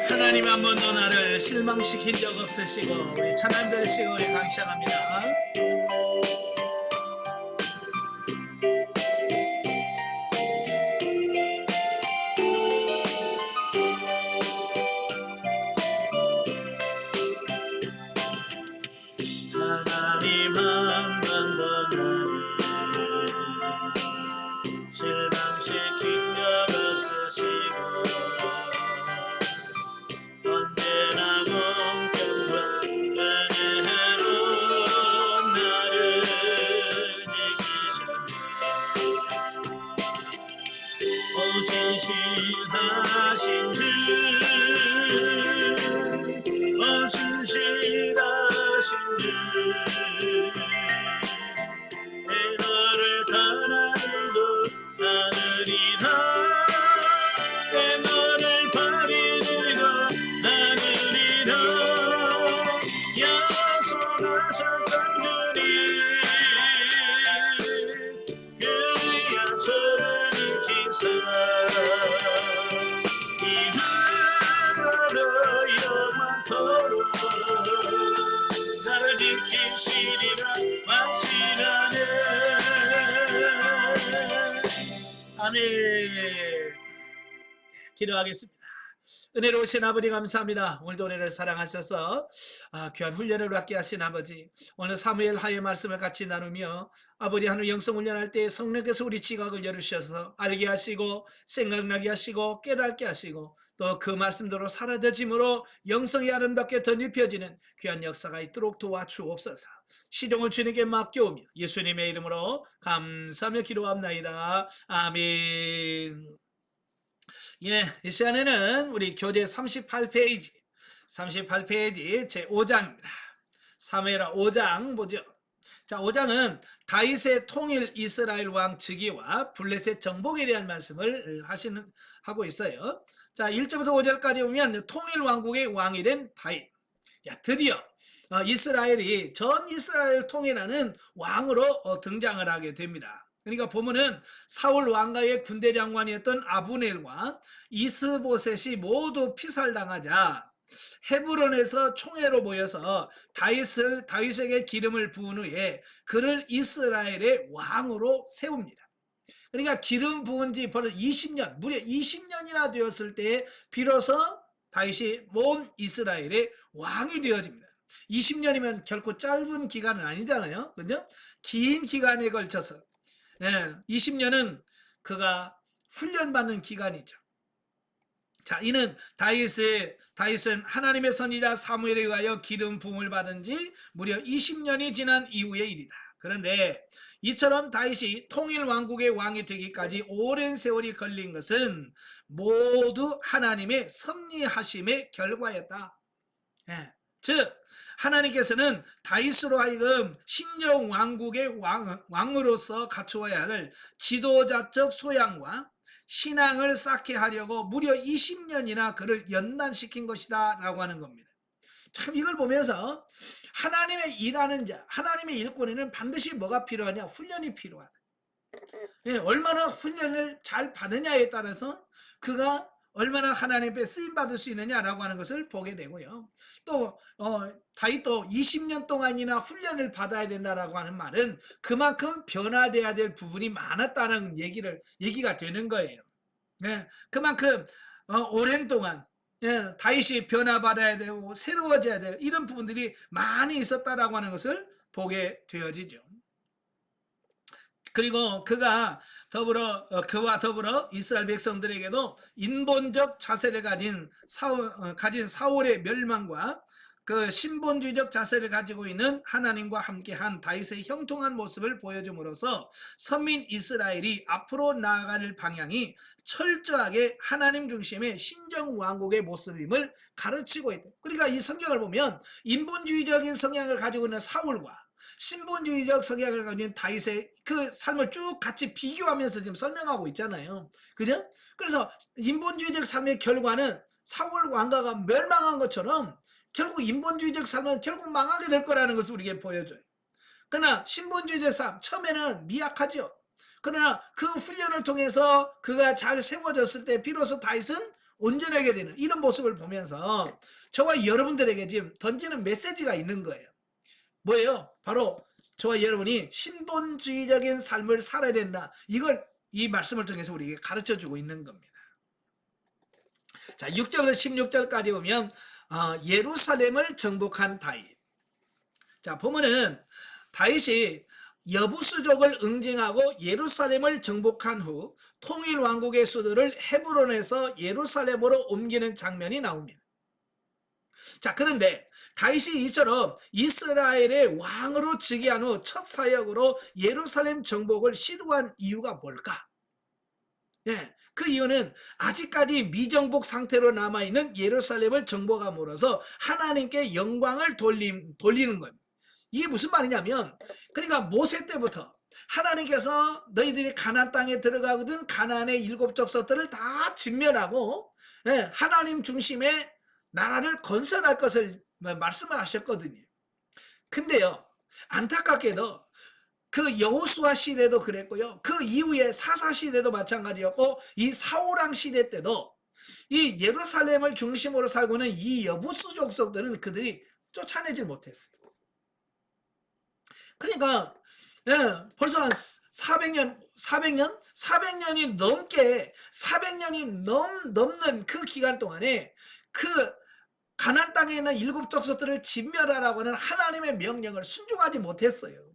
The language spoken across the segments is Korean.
하나님 한 번도 나를 실망시킨 적 없으시고 우리 찬양 드리시고 우리 강의 시작합니다. 하나님 한 번도 나를 실망시킨 적 없으시고 언제나 공평과 은혜로 나를 지키셨네. 오신 신하신 주 오신 신하신 주 내 너를 떠나도 나으리라 내 너를 버리고 나으리라 약속하셨던 주님 그 약속을 지키사 이름으로 영원토록 나를 지키시리라 확신하네. 아멘. 기도하겠습니다. 은혜로우신 아버지 감사합니다. 오늘도 은혜를 사랑하셔서 귀한 훈련을 받게 하신 아버지, 오늘 사무엘 하의 말씀을 같이 나누며 아버지 하늘 영성 훈련할 때 성령께서 우리 지각을 열으셔서 알게 하시고 생각나게 하시고 깨닫게 하시고 또 그 말씀대로 사라져짐으로 영성이 아름답게 덧입혀지는 귀한 역사가 있도록 도와주옵소서. 시종을 주님께 맡겨오며 예수님의 이름으로 감사하며 기도합나이다. 아멘. 예, 이 시간에는 우리 교재 38페이지 제5장입니다. 사무엘하 5장 보죠. 자, 5장은 다윗의 통일 이스라엘 왕 즉위와 블레셋 정복에 대한 말씀을 하고 있어요. 자, 1절부터 5절까지 보면 통일 왕국의 왕이 된 다윗. 드디어 이스라엘이 전 이스라엘을 통일하는 왕으로 등장을 하게 됩니다. 그러니까 보면은 사울 왕가의 군대 장관이었던 아브넬과 이스보셋이 모두 피살당하자 헤브론에서 총회로 모여서 다윗에게 기름을 부은 후에 그를 이스라엘의 왕으로 세웁니다. 그러니까 기름 부은 지 벌써 20년, 무려 20년이나 되었을 때 비로소 다윗이 온 이스라엘의 왕이 되어집니다. 20년이면 결코 짧은 기간은 아니잖아요. 그죠? 긴 기간에 걸쳐서 20년은 그가 훈련받는 기간이죠. 자, 이는 다윗은 하나님의 선지자 사무엘에 의하여 기름 부음을 받은 지 무려 20년이 지난 이후의 일이다. 그런데 이처럼 다윗이 통일 왕국의 왕이 되기까지 오랜 세월이 걸린 것은 모두 하나님의 섭리하심의 결과였다. 즉 하나님께서는 다윗으로 하여금 신정 왕국의 왕으로서 갖추어야 할 지도자적 소양과 신앙을 쌓게 하려고 무려 20년이나 그를 연단시킨 것이다 라고 하는 겁니다. 참 이걸 보면서 하나님의 일하는 자, 하나님의 일꾼에는 반드시 뭐가 필요하냐? 훈련이 필요하다. 얼마나 훈련을 잘 받느냐에 따라서 그가 얼마나 하나님 앞에 쓰임받을 수 있느냐라고 하는 것을 보게 되고요. 또 다윗도 20년 동안이나 훈련을 받아야 된다라고 하는 말은 그만큼 변화돼야 될 부분이 많았다는 얘기가 되는 거예요. 그만큼 오랜 동안 다윗이 변화받아야 되고 새로워져야 되고 이런 부분들이 많이 있었다라고 하는 것을 보게 되어지죠. 그리고 그와 더불어 이스라엘 백성들에게도 인본적 자세를 가진 사울의 멸망과 그 신본주의적 자세를 가지고 있는 하나님과 함께한 다윗의 형통한 모습을 보여줌으로써 선민 이스라엘이 앞으로 나아갈 방향이 철저하게 하나님 중심의 신정 왕국의 모습임을 가르치고 있다. 그러니까 이 성경을 보면 인본주의적인 성향을 가지고 있는 사울과 신본주의적 성향을 가지고 있는 다윗의 그 삶을 쭉 같이 비교하면서 지금 설명하고 있잖아요. 그죠? 그래서 인본주의적 삶의 결과는 사울 왕가가 멸망한 것처럼 결국 인본주의적 삶은 결국 망하게 될 거라는 것을 우리에게 보여줘요. 그러나 신본주의적 삶 처음에는 미약하죠. 그러나 그 훈련을 통해서 그가 잘 세워졌을 때 비로소 다윗은 온전하게 되는 이런 모습을 보면서 저와 여러분들에게 지금 던지는 메시지가 있는 거예요. 뭐예요? 바로 저와 여러분이 신본주의적인 삶을 살아야 된다. 이걸 이 말씀을 통해서 우리에게 가르쳐주고 있는 겁니다. 자, 6절부터 16절까지 보면 예루살렘을 정복한 다윗. 자, 보면은 다윗이 여부수족을 응징하고 예루살렘을 정복한 후 통일 왕국의 수도를 헤브론에서 예루살렘으로 옮기는 장면이 나옵니다. 자, 그런데 다윗이 이처럼 이스라엘의 왕으로 즉위한 후 첫 사역으로 예루살렘 정복을 시도한 이유가 뭘까? 예, 그 이유는 아직까지 미정복 상태로 남아있는 예루살렘을 정복함으로써 하나님께 영광을 돌리는 겁니다. 이게 무슨 말이냐면, 그러니까 모세 때부터 하나님께서 너희들이 가나안 땅에 들어가거든 가나안의 7 족속들을 다 진멸하고 하나님 중심의 나라를 건설할 것을 말씀을 하셨거든요. 근데요, 안타깝게도 그 여호수아 시대도 그랬고요. 그 이후에 사사 시대도 마찬가지였고 이 사울왕 시대 때도 이 예루살렘을 중심으로 살고 있는 이 여부수 족속들은 그들이 쫓아내질 못했어요. 그러니까 벌써 한 400년이 넘게 400년이 넘는 그 기간 동안에 그 가나안 땅에 있는 7 족속들을 진멸하라고 하는 하나님의 명령을 순종하지 못했어요.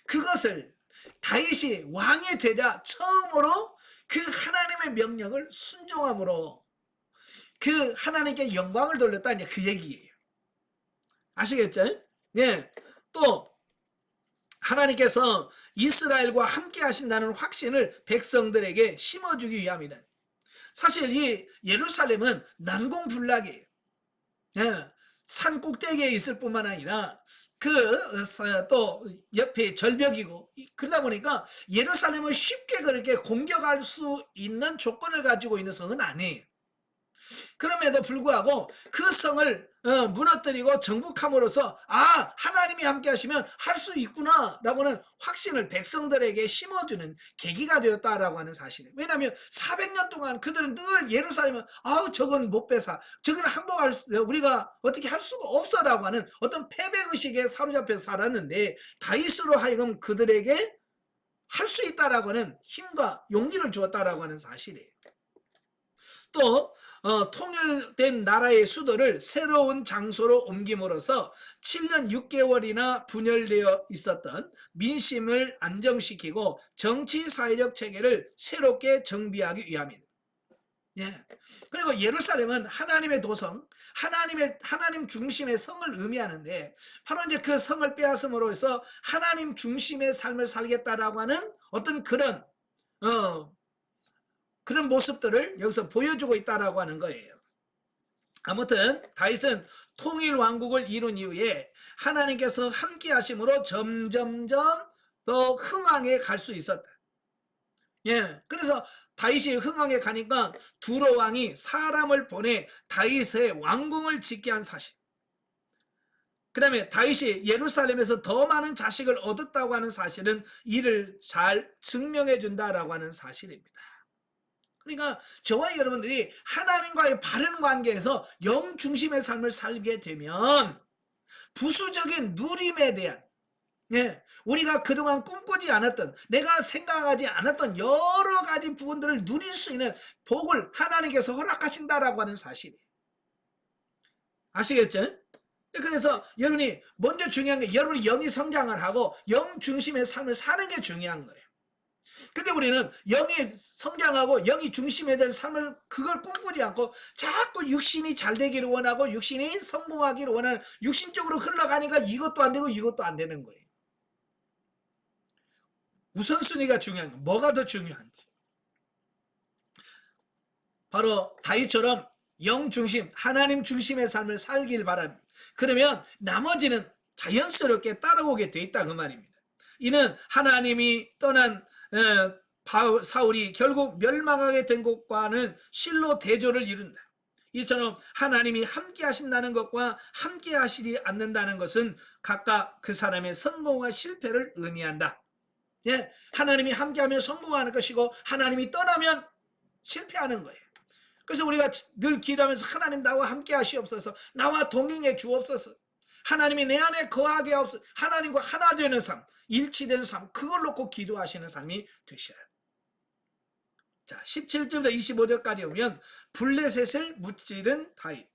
그것을 다윗이 왕이 되자 처음으로 그 하나님의 명령을 순종함으로 그 하나님께 영광을 돌렸다, 이제 그 얘기예요. 아시겠죠? 예. 또 하나님께서 이스라엘과 함께 하신다는 확신을 백성들에게 심어주기 위함이다. 사실 이 예루살렘은 난공불락이에요. 예. 산 꼭대기에 있을 뿐만 아니라 또 옆에 절벽이고, 그러다 보니까 예루살렘을 쉽게 그렇게 공격할 수 있는 조건을 가지고 있는 성은 아니에요. 그럼에도 불구하고 그 성을 무너뜨리고 정복함으로써 하나님이 함께 하시면 할 수 있구나 라고는 확신을 백성들에게 심어주는 계기가 되었다라고 하는 사실이에요. 왜냐하면 400년 동안 그들은 늘 예루살렘은 저건 못 뺏어, 저건 항복할 우리가 어떻게 할 수가 없어 라고 하는 어떤 패배의식에 사로잡혀 살았는데, 다윗으로 하여금 그들에게 할 수 있다라고 하는 힘과 용기를 주었다라고 하는 사실이에요. 또 통일된 나라의 수도를 새로운 장소로 옮김으로써 7년 6개월이나 분열되어 있었던 민심을 안정시키고 정치 사회적 체계를 새롭게 정비하기 위함입니다. 예. 그리고 예루살렘은 하나님의 도성, 하나님 중심의 성을 의미하는데, 바로 이제 그 성을 빼앗음으로써 하나님 중심의 삶을 살겠다라고 하는 어떤 그런 모습들을 여기서 보여주고 있다라고 하는 거예요. 아무튼 다윗은 통일 왕국을 이룬 이후에 하나님께서 함께 하심으로 점점점 더 흥왕에 갈 수 있었다. 예, 그래서 다윗이 흥왕에 가니까 두로 왕이 사람을 보내 다윗의 왕궁을 짓게 한 사실. 그 다음에 다윗이 예루살렘에서 더 많은 자식을 얻었다고 하는 사실은 이를 잘 증명해 준다라고 하는 사실입니다. 그러니까 저와 여러분들이 하나님과의 바른 관계에서 영 중심의 삶을 살게 되면 부수적인 누림에 대한 우리가 그동안 꿈꾸지 않았던, 내가 생각하지 않았던 여러 가지 부분들을 누릴 수 있는 복을 하나님께서 허락하신다라고 하는 사실이에요. 아시겠죠? 그래서 여러분이 먼저 중요한 게 여러분이 영이 성장을 하고 영 중심의 삶을 사는 게 중요한 거예요. 근데 우리는 영이 성장하고 영이 중심에 대한 삶을 그걸 꿈꾸지 않고 자꾸 육신이 잘 되기를 원하고 육신이 성공하기를 원하는, 육신적으로 흘러가니까 이것도 안 되고 이것도 안 되는 거예요. 우선순위가 중요한 거, 뭐가 더 중요한지. 바로 다윗처럼 영 중심, 하나님 중심의 삶을 살길 바랍니다. 그러면 나머지는 자연스럽게 따라오게 돼 있다 그 말입니다. 이는 하나님이 떠난 사울이 결국 멸망하게 된 것과는 실로 대조를 이룬다. 이처럼 하나님이 함께 하신다는 것과 함께 하시지 않는다는 것은 각각 그 사람의 성공과 실패를 의미한다. 예, 하나님이 함께하면 성공하는 것이고 하나님이 떠나면 실패하는 거예요. 그래서 우리가 늘 기도하면서 하나님 나와 함께 하시옵소서, 나와 동행해 주옵소서, 하나님이 내 안에 거하게 하옵소서, 하나님과 하나 되는 삶, 일치된 삶, 그걸 놓고 기도하시는 삶이 되셔야 해요. 자, 17절부터 25절까지 오면 블레셋을 무찌른 다윗.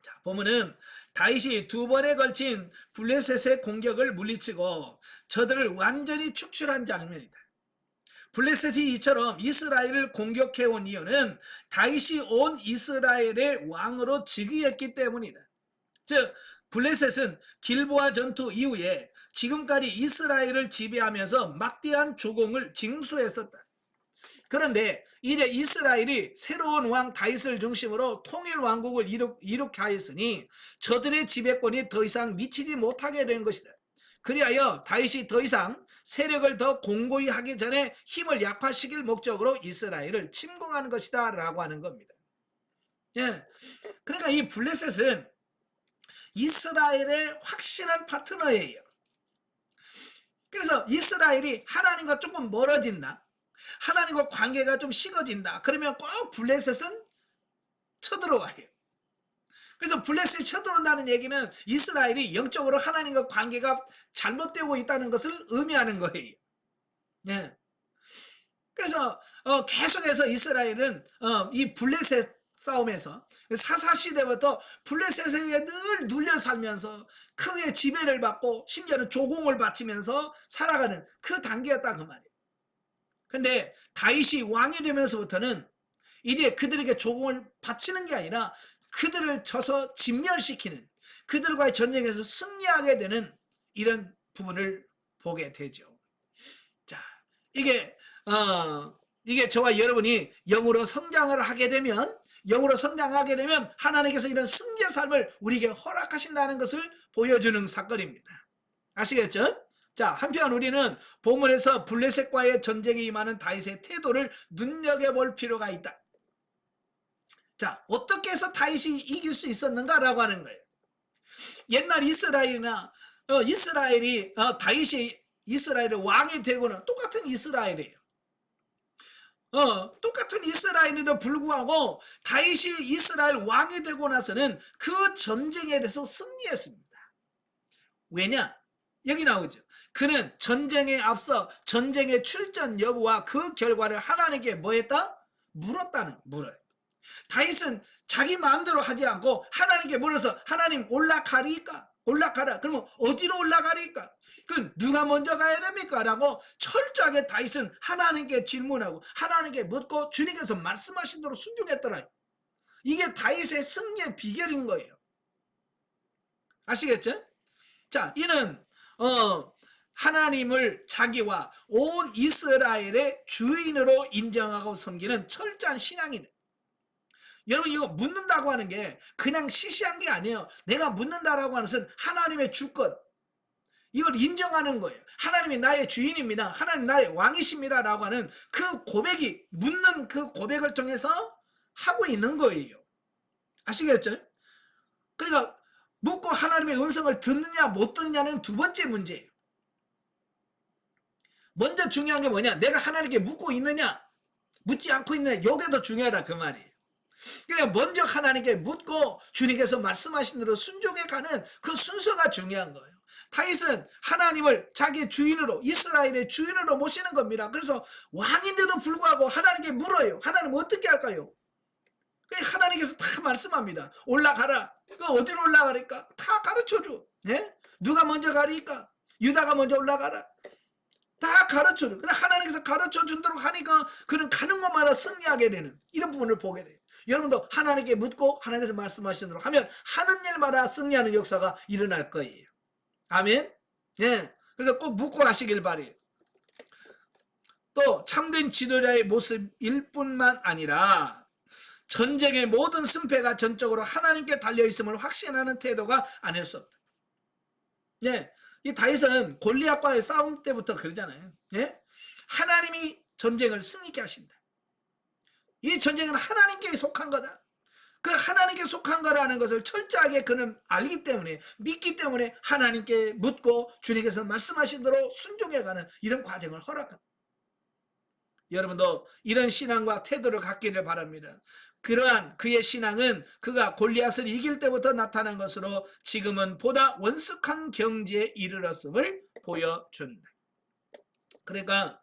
자, 보면은 다윗이 두 번에 걸친 블레셋의 공격을 물리치고 저들을 완전히 축출한 장면이다. 블레셋이 이처럼 이스라엘을 공격해온 이유는 다윗이 온 이스라엘의 왕으로 즉위했기 때문이다. 즉 블레셋은 길보아 전투 이후에 지금까지 이스라엘을 지배하면서 막대한 조공을 징수했었다. 그런데 이제 이스라엘이 새로운 왕 다윗을 중심으로 통일 왕국을 이룩게 하였으니 저들의 지배권이 더 이상 미치지 못하게 된 것이다. 그리하여 다윗이 더 이상 세력을 더 공고히 하기 전에 힘을 약화시킬 목적으로 이스라엘을 침공하는 것이다 라고 하는 겁니다. 예, 그러니까 이 블레셋은 이스라엘의 확실한 파트너예요. 그래서 이스라엘이 하나님과 조금 멀어진다, 하나님과 관계가 좀 식어진다, 그러면 꼭 블레셋은 쳐들어와요. 그래서 블레셋이 쳐들어온다는 얘기는 이스라엘이 영적으로 하나님과 관계가 잘못되고 있다는 것을 의미하는 거예요. 네. 그래서 계속해서 이스라엘은 이 블레셋 싸움에서 사사시대부터 블레셋에 늘 눌려 살면서 크게 지배를 받고 심지어는 조공을 바치면서 살아가는 그 단계였다 그 말이에요. 근데 다윗이 왕이 되면서부터는 이제 그들에게 조공을 바치는 게 아니라 그들을 쳐서 진멸시키는, 그들과의 전쟁에서 승리하게 되는 이런 부분을 보게 되죠. 자, 이게 저와 여러분이 영으로 성장을 하게 되면, 하나님께서 이런 승리의 삶을 우리에게 허락하신다는 것을 보여주는 사건입니다. 아시겠죠? 자, 한편 우리는 본문에서 블레셋과의 전쟁에 임하는 다윗의 태도를 눈여겨볼 필요가 있다. 자, 어떻게 해서 다윗이 이길 수 있었는가라고 하는 거예요. 옛날 이스라엘이나 다윗이 이스라엘의 왕이 되고는 똑같은 이스라엘이에요. 똑같은 이스라엘에도 불구하고 다윗이 이스라엘 왕이 되고 나서는 그 전쟁에 대해서 승리했습니다. 왜냐? 여기 나오죠. 그는 전쟁에 앞서 전쟁의 출전 여부와 그 결과를 하나님께 뭐 했다? 물어요. 다윗은 자기 마음대로 하지 않고 하나님께 물어서, 하나님 올라가리까? 올라가라. 그러면 어디로 올라가리까? 그 누가 먼저 가야 됩니까? 라고 철저하게 다윗은 하나님께 질문하고 하나님께 묻고 주님께서 말씀하신 대로 순종했더라. 이게 다윗의 승리의 비결인 거예요. 아시겠죠? 자, 이는 하나님을 자기와 온 이스라엘의 주인으로 인정하고 섬기는 철저한 신앙이네. 여러분, 이거 묻는다고 하는 게 그냥 시시한 게 아니에요. 내가 묻는다라고 하는 것은 하나님의 주권, 이걸 인정하는 거예요. 하나님이 나의 주인입니다, 하나님 나의 왕이십니다 라고 하는 그 고백이, 묻는 그 고백을 통해서 하고 있는 거예요. 아시겠죠? 그러니까 묻고 하나님의 음성을 듣느냐 못 듣느냐는 두 번째 문제예요. 먼저 중요한 게 뭐냐? 내가 하나님께 묻고 있느냐 묻지 않고 있느냐, 이게 더 중요하다 그 말이에요. 그냥 먼저 하나님께 묻고 주님께서 말씀하신 대로 순종해 가는 그 순서가 중요한 거예요. 다윗은 하나님을 자기 주인으로, 이스라엘의 주인으로 모시는 겁니다. 그래서 왕인데도 불구하고 하나님께 물어요. 하나님 어떻게 할까요? 하나님께서 다 말씀합니다. 올라가라. 어디로 올라가니까 다 가르쳐줘. 네? 누가 먼저 가리까? 유다가 먼저 올라가라. 다 가르쳐줘. 근데 하나님께서 가르쳐준 대로 하니까 그는 가는 것마다 승리하게 되는 이런 부분을 보게 돼요. 여러분도 하나님께 묻고 하나님께서 말씀하신 대로 하면 하는 일마다 승리하는 역사가 일어날 거예요. 아멘. 네. 그래서 꼭 묻고 하시길 바래요. 또 참된 지도자의 모습일 뿐만 아니라 전쟁의 모든 승패가 전적으로 하나님께 달려있음을 확신하는 태도가 아닐 수 없다. 네. 이 다윗은 골리앗과의 싸움 때부터 그러잖아요. 네? 하나님이 전쟁을 승리케 하신다. 이 전쟁은 하나님께 속한 거다. 그 하나님께 속한 거라는 것을 철저하게 그는 알기 때문에, 믿기 때문에 하나님께 묻고 주님께서 말씀하신 대로 순종해가는 이런 과정을 허락합니다. 여러분도 이런 신앙과 태도를 갖기를 바랍니다. 그러한 그의 신앙은 그가 골리앗을 이길 때부터 나타난 것으로 지금은 보다 원숙한 경지에 이르렀음을 보여준다. 그러니까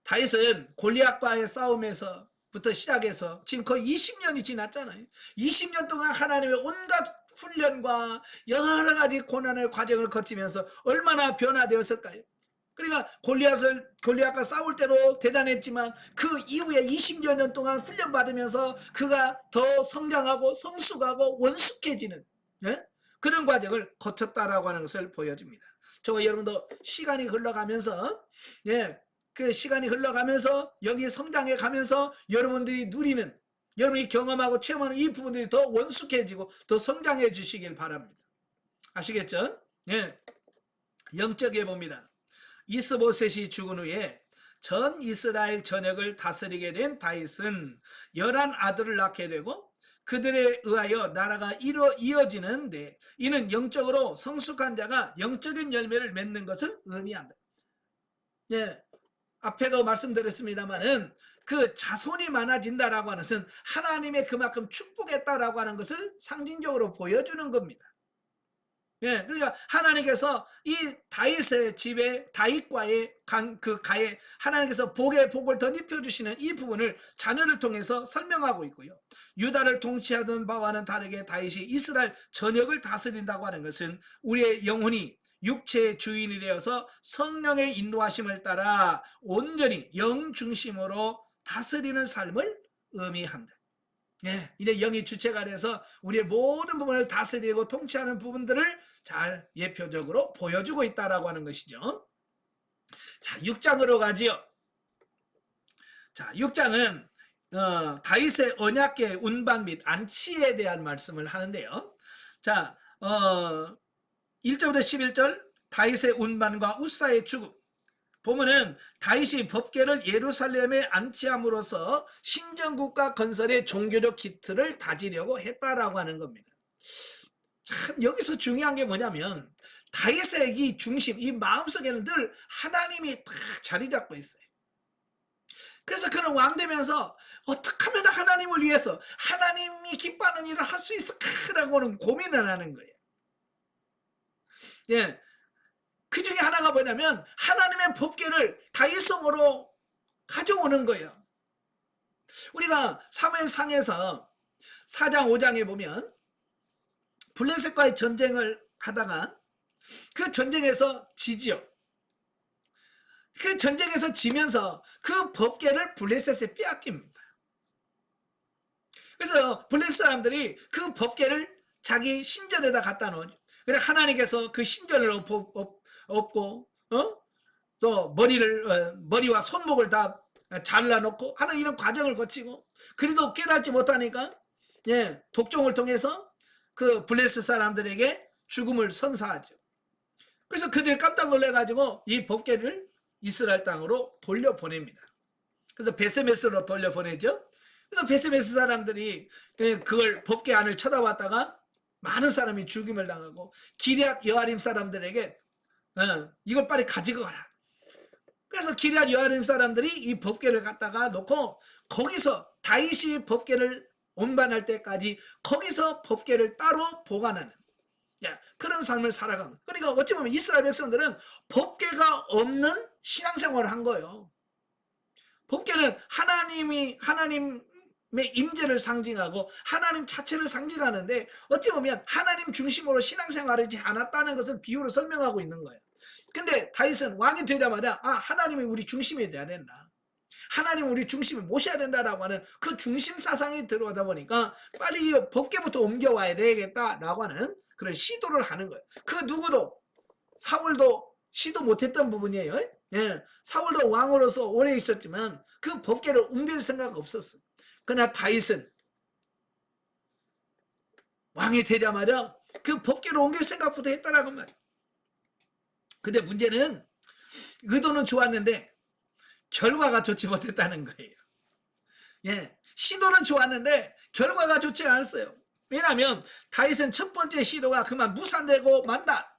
다윗은 골리앗과의 싸움에서부터 시작해서 지금 거의 20년이 지났잖아요. 20년 동안 하나님의 온갖 훈련과 여러 가지 고난의 과정을 거치면서 얼마나 변화되었을까요? 그러니까 골리앗과 싸울 때도 대단했지만 그 이후에 20여 년 동안 훈련받으면서 그가 더 성장하고 성숙하고 원숙해지는, 네? 그런 과정을 거쳤다라고 하는 것을 보여줍니다. 저와 여러분도 시간이 흘러가면서, 예, 그 시간이 흘러가면서 여기 성장해 가면서 여러분들이 누리는, 여러분이 경험하고 체험하는 이 부분들이 더 원숙해지고 더 성장해 주시길 바랍니다. 아시겠죠? 예. 영적에 봅니다. 이스보셋이 죽은 후에 전 이스라엘 전역을 다스리게 된 다윗은 11 아들을 낳게 되고 그들에 의하여 나라가 이어지는데, 이는 영적으로 성숙한 자가 영적인 열매를 맺는 것을 의미한다. 예, 앞에도 말씀드렸습니다만은 그 자손이 많아진다라고 하는 것은 하나님의 그만큼 축복했다라고 하는 것을 상징적으로 보여주는 겁니다. 예, 그러니까 하나님께서 이 다윗의 집에, 다윗과의 그 가에 하나님께서 복의 복을 더 입혀주시는 이 부분을 자녀를 통해서 설명하고 있고요. 유다를 통치하던 바와는 다르게 다윗이 이스라엘 전역을 다스린다고 하는 것은 우리의 영혼이 육체의 주인이 되어서 성령의 인도하심을 따라 온전히 영 중심으로 다스리는 삶을 의미한다. 예, 이제 영이 주체가 돼서 우리의 모든 부분을 다스리고 통치하는 부분들을 잘 예표적으로 보여주고 있다라고 하는 것이죠. 자, 6장으로 가지요. 자, 6장은 다윗의 언약궤 운반 및 안치에 대한 말씀을 하는데요. 자, 1절부터 11절 다윗의 운반과 우사의 죽음. 보면은 다윗이 법궤를 예루살렘에 안치함으로써 신정국가 건설의 종교적 기틀을 다지려고 했다라고 하는 겁니다. 참 여기서 중요한 게 뭐냐면 다윗의 이 중심, 이 마음속에는 늘 하나님이 딱 자리 잡고 있어요. 그래서 그는 왕 되면서 어떻게 하면 하나님을 위해서 하나님이 기뻐하는 일을 할 수 있을까라고는 고민을 하는 거예요. 예. 그 중에 하나가 뭐냐면 하나님의 법궤를 다윗성으로 가져오는 거예요. 우리가 사무엘상에서 4장 5장에 보면 블레셋과의 전쟁을 하다가 그 전쟁에서 지지요. 그 전쟁에서 지면서 그 법궤를 블레셋에 빼앗깁니다. 그래서 블레셋 사람들이 그 법궤를 자기 신전에다 갖다 놓죠. 그래 하나님께서 그 신전을 없고 또 머리와 손목을 다 잘라놓고 하는 이런 과정을 거치고 그래도 깨닫지 못하니까 독종을 통해서 그 블레셋 사람들에게 죽음을 선사하죠. 그래서 그들이 깜짝 놀래가지고 이 법궤를 이스라엘 땅으로 돌려보냅니다. 그래서 베세메스로 돌려보내죠. 그래서 베세메스 사람들이 그걸 법궤 안을 쳐다봤다가 많은 사람이 죽임을 당하고 기럇 여아림 사람들에게 이걸 빨리 가지고 가라. 그래서 기럇 여아림 사람들이 이 법궤를 갖다가 놓고 거기서 다윗이 법궤를 운반할 때까지 거기서 법궤를 따로 보관하는 그런 삶을 살아가는. 그러니까 어찌 보면 이스라엘 백성들은 법궤가 없는 신앙생활을 한 거예요. 법궤는 하나님의 임재를 상징하고 하나님 자체를 상징하는데 어찌 보면 하나님 중심으로 신앙생활하지 않았다는 것을 비유로 설명하고 있는 거예요. 근데 다윗은 왕이 되자마자 하나님이 우리 중심이 돼야 된다. 하나님 우리 중심을 모셔야 된다라고 하는 그 중심 사상이 들어오다 보니까 빨리 법궤부터 옮겨와야 되겠다라고 하는 그런 시도를 하는 거예요. 그 누구도 사울도 시도 못했던 부분이에요. 사울도 왕으로서 오래 있었지만 그 법궤를 옮길 생각 없었어요. 그러나 다윗은 왕이 되자마자 그 법궤를 옮길 생각부터 했다라고 말이에요. 근데 문제는 의도는 좋았는데 결과가 좋지 못했다는 거예요. 시도는 좋았는데 결과가 좋지 않았어요. 왜냐하면 다윗은 첫 번째 시도가 그만 무산되고 만다.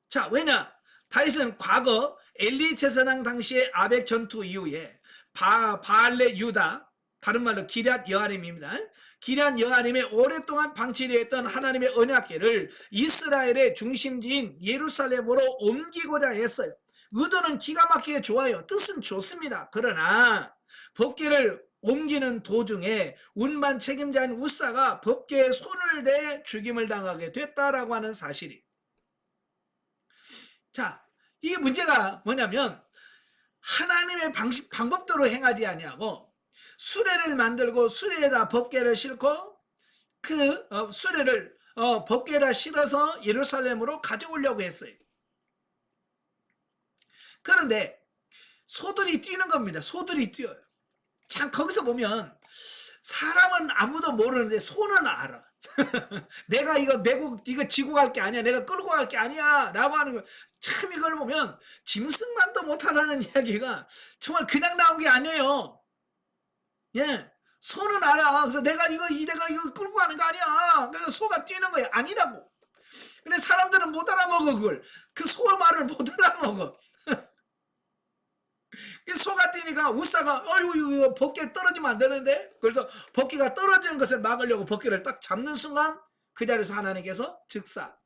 자, 왜냐? 다윗은 과거 엘리 제사장 당시의 아벡 전투 이후에 바알레 유다, 다른 말로 기럇 여아림입니다. 기럇 여아림에 오랫동안 방치되어 있던 하나님의 언약궤를 이스라엘의 중심지인 예루살렘으로 옮기고자 했어요. 의도는 기가 막히게 좋아요. 뜻은 좋습니다. 그러나 법궤를 옮기는 도중에 운반 책임자인 우사가 법궤에 손을 대 죽임을 당하게 됐다라고 하는 사실이. 자, 이게 문제가 뭐냐면 하나님의 방법대로 행하지 아니하고 수레를 만들고 수레에다 법궤를 싣고 그 수레를 법궤에다 실어서 예루살렘으로 가져오려고 했어요. 그런데 소들이 뛰는 겁니다. 소들이 뛰어요. 참 거기서 보면 사람은 아무도 모르는데 소는 알아. 내가 이거 메고 이거 지고 갈 게 아니야. 내가 끌고 갈 게 아니야. 라고 하는 거. 참 이걸 보면 짐승만도 못하다는 이야기가 정말 그냥 나온 게 아니에요. 예. 소는 알아. 그래서 내가 이거 끌고 가는 거 아니야. 그래서 소가 뛰는 거야. 아니라고. 근데 사람들은 못 알아먹어 그걸. 그 소 말을 못 알아먹어. 소가 뛰니까 우사가 어이구 이거 법궤 떨어지면 안 되는데, 그래서 법궤가 떨어지는 것을 막으려고 법궤를 딱 잡는 순간 그 자리에서 하나님께서 즉사,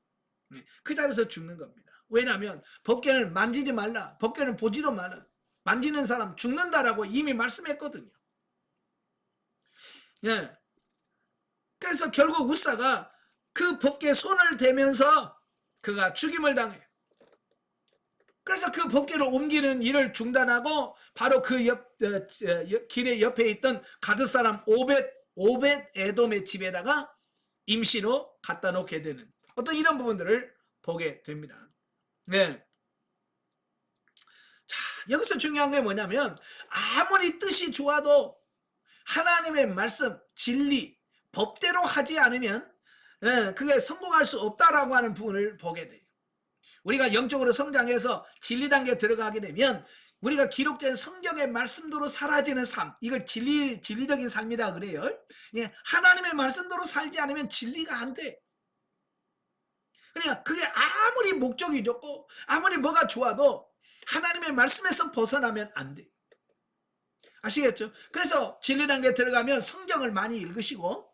그 자리에서 죽는 겁니다. 왜냐하면 법궤는 만지지 말라, 법궤는 보지도 말라, 만지는 사람 죽는다라고 이미 말씀했거든요. 예. 그래서 결국 우사가 그 법궤에 손을 대면서 그가 죽임을 당해요. 그래서 그 법궤를 옮기는 일을 중단하고 바로 그 길의 옆에 있던 가드 사람 오벳 에돔의 집에다가 임시로 갖다 놓게 되는 어떤 이런 부분들을 보게 됩니다. 네. 자, 여기서 중요한 게 뭐냐면 아무리 뜻이 좋아도 하나님의 말씀, 진리, 법대로 하지 않으면 그게 성공할 수 없다라고 하는 부분을 보게 돼요. 우리가 영적으로 성장해서 진리 단계에 들어가게 되면 우리가 기록된 성경의 말씀대로 사라지는 삶, 이걸 진리적인 삶이라 그래요. 예, 하나님의 말씀대로 살지 않으면 진리가 안 돼. 그러니까 그게 아무리 목적이 좋고 아무리 뭐가 좋아도 하나님의 말씀에서 벗어나면 안 돼. 아시겠죠? 그래서 진리 단계에 들어가면 성경을 많이 읽으시고